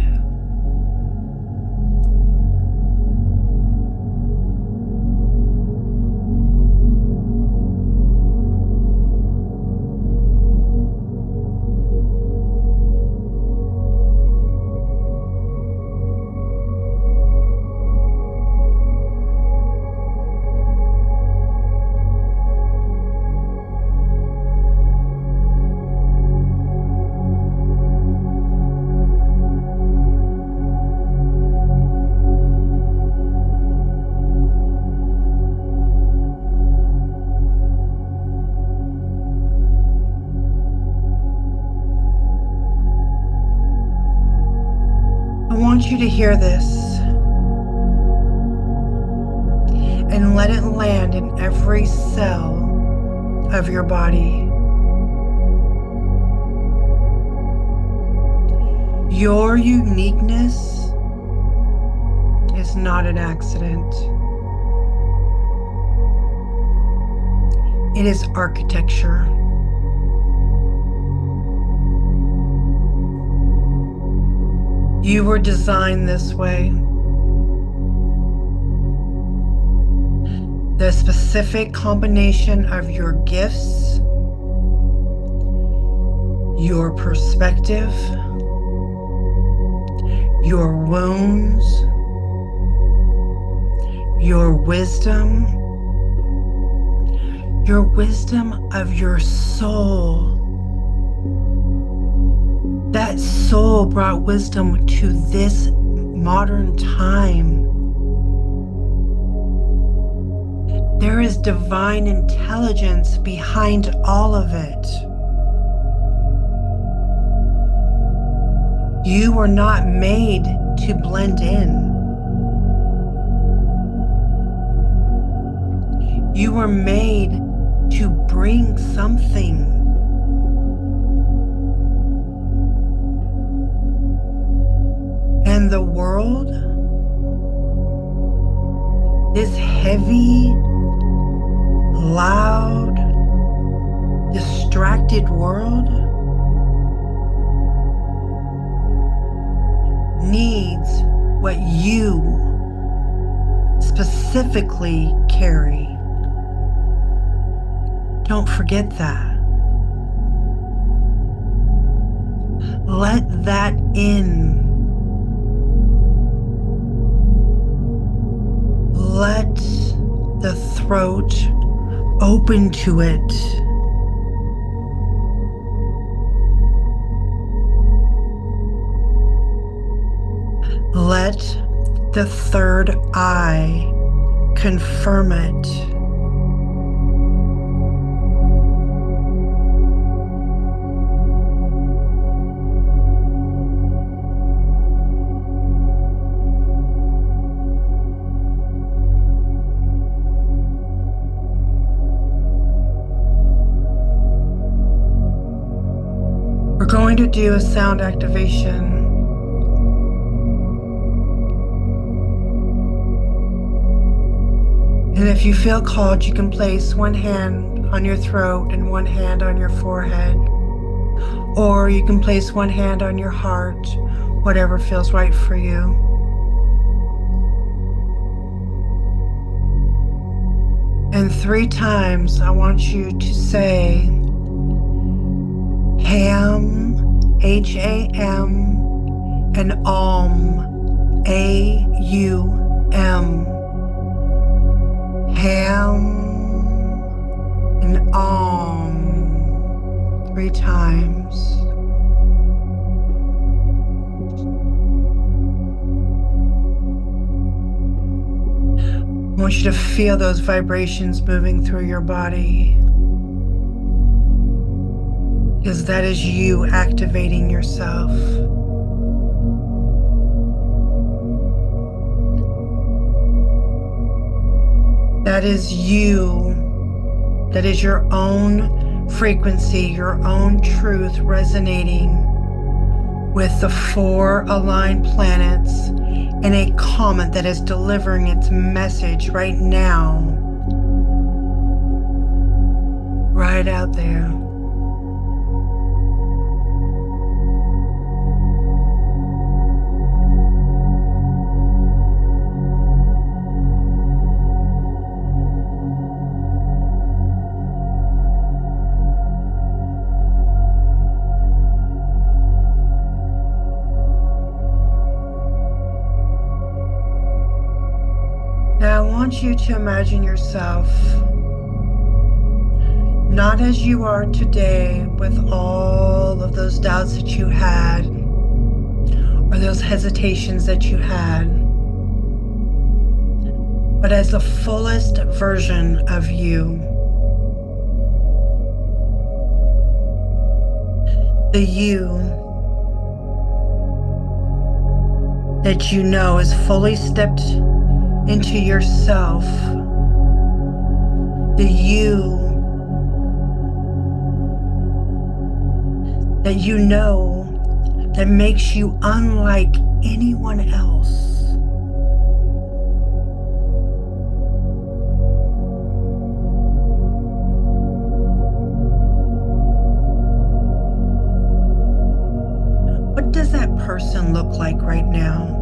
I want you to hear this and let it land in every cell of your body. Your uniqueness is not an accident. It is architecture. You were designed this way. The specific combination of your gifts, your perspective, your wounds, your wisdom of your soul. That soul brought wisdom to this modern time. There is divine intelligence behind all of it. You were not made to blend in. You were made to bring something. And the world, this heavy, loud, distracted world, needs what you specifically carry. Don't forget that. Let that in. Let the throat open to it. Let the third eye confirm it. We're going to do a sound activation. And if you feel called, you can place one hand on your throat and one hand on your forehead. Or you can place one hand on your heart, whatever feels right for you. And 3 times, I want you to say, Ham, H-A-M, and Aum, A-U-M. Ham and Aum. 3 times. I want you to feel those vibrations moving through your body, because that is you activating yourself. That is you. That is your own frequency, your own truth resonating with the 4 aligned planets in a comet that is delivering its message right now, right out there. Now I want you to imagine yourself not as you are today with all of those doubts that you had or those hesitations that you had, but as the fullest version of you. The you that you know is fully stepped into yourself. The you that you know that makes you unlike anyone else. What does that person look like right now?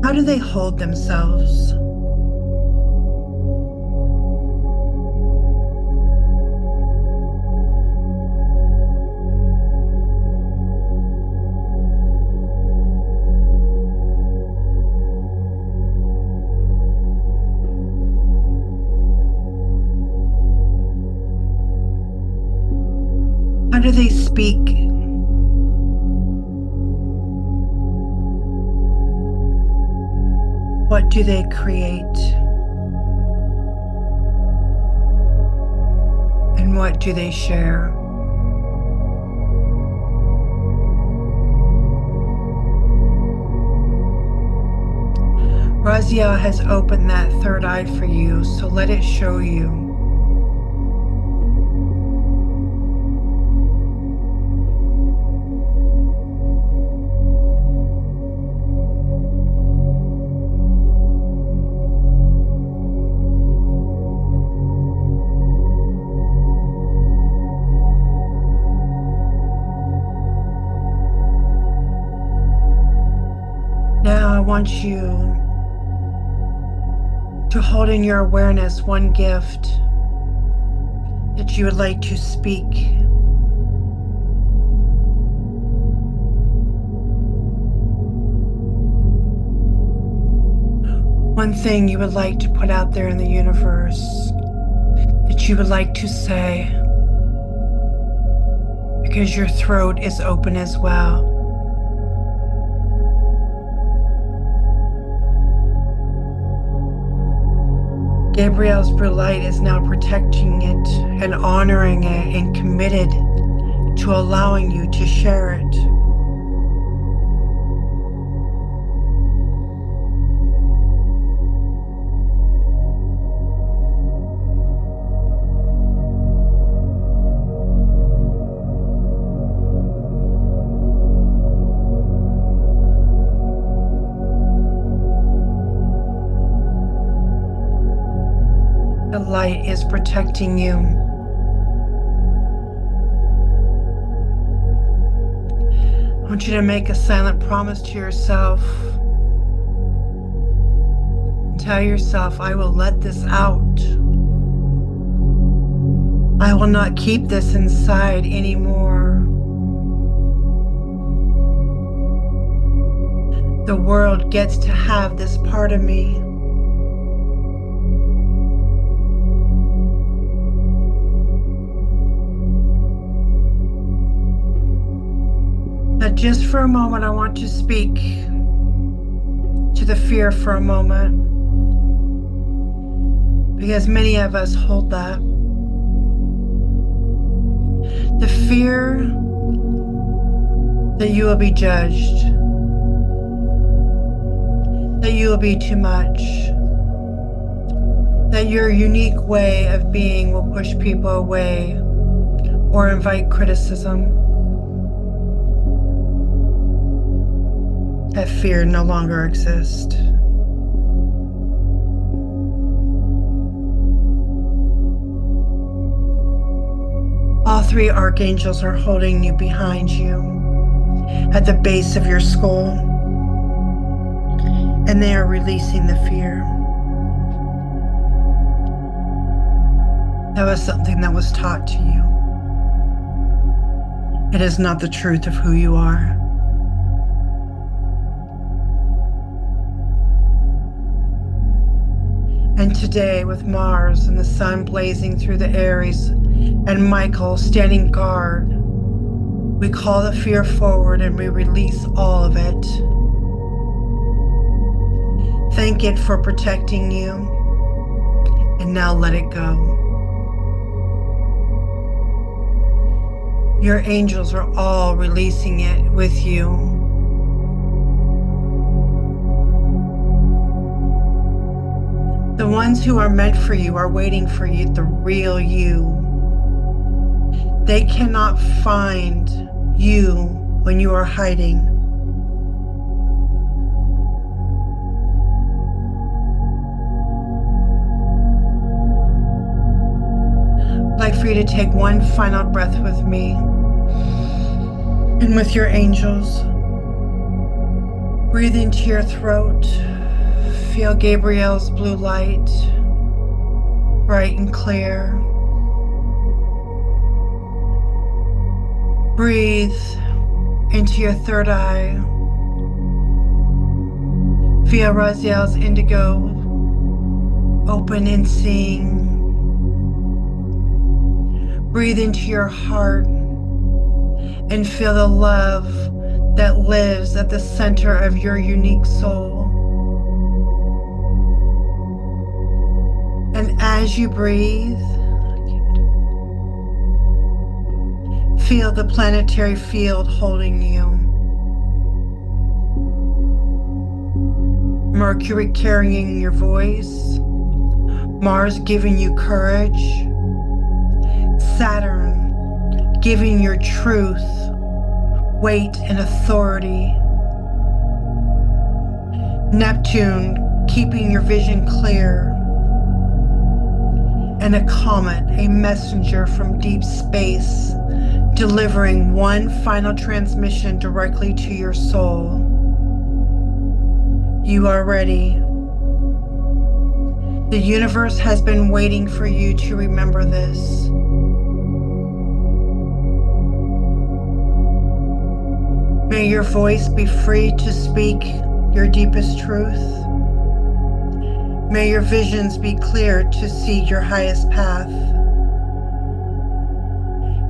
How do they hold themselves? How do they speak? What do they create? And what do they share? Raziel has opened that third eye for you, so let it show you. want you to hold in your awareness one gift that you would like to speak. One thing you would like to put out there in the universe that you would like to say, because your throat is open as well. Gabriel's blue light is now protecting it and honoring it and committed to allowing you to share it. The light is protecting you. I want you to make a silent promise to yourself. Tell yourself, I will let this out. I will not keep this inside anymore. The world gets to have this part of me. But just for a moment, I want to speak to the fear for a moment, because many of us hold that. The fear that you will be judged, that you will be too much, that your unique way of being will push people away or invite criticism. That fear no longer exists. All three archangels are holding you behind you at the base of your skull, and they are releasing the fear. That was something that was taught to you. It is not the truth of who you are. And today, with Mars and the sun blazing through the Aries and Michael standing guard, we call the fear forward and we release all of it. Thank it for protecting you, and now let it go. Your angels are all releasing it with you. The ones who are meant for you are waiting for you, the real you. They cannot find you when you are hiding. I'd like for you to take one final breath with me and with your angels. Breathe into your throat. Feel Gabriel's blue light, bright and clear. Breathe into your third eye. Feel Raziel's indigo, open and seeing. Breathe into your heart and feel the love that lives at the center of your unique soul. And as you breathe, feel the planetary field holding you. Mercury carrying your voice, Mars giving you courage, Saturn giving your truth, weight, and authority, Neptune keeping your vision clear, and a comet, a messenger from deep space, delivering one final transmission directly to your soul. You are ready. The universe has been waiting for you to remember this. May your voice be free to speak your deepest truth. May your visions be clear to see your highest path.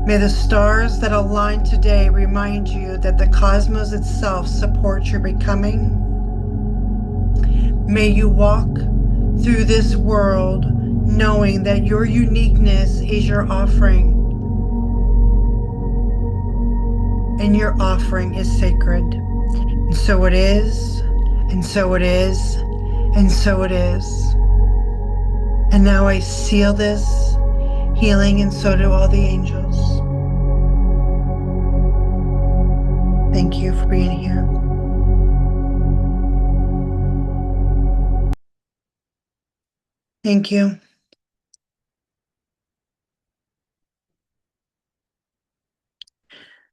May the stars that align today remind you that the cosmos itself supports your becoming. May you walk through this world knowing that your uniqueness is your offering, and your offering is sacred. And so it is, and so it is, and so it is. And now I seal this healing, and so do all the angels. Thank you for being here. Thank you.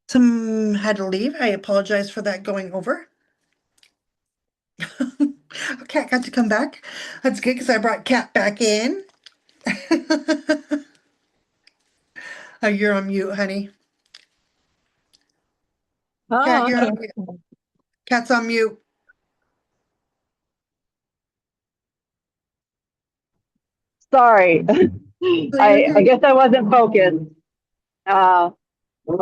Some had to leave. I apologize for that going over. Cat got to come back. That's good because I brought Cat back in. Oh, you're on mute, honey. Cat, Oh, you're okay. on mute. Cat's on mute. Sorry. So you're I good. guess I wasn't focused. Uh,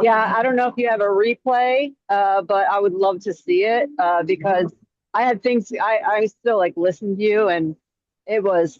yeah, I don't know if you have a replay, but I would love to see it because I had things I still like listened to you and it was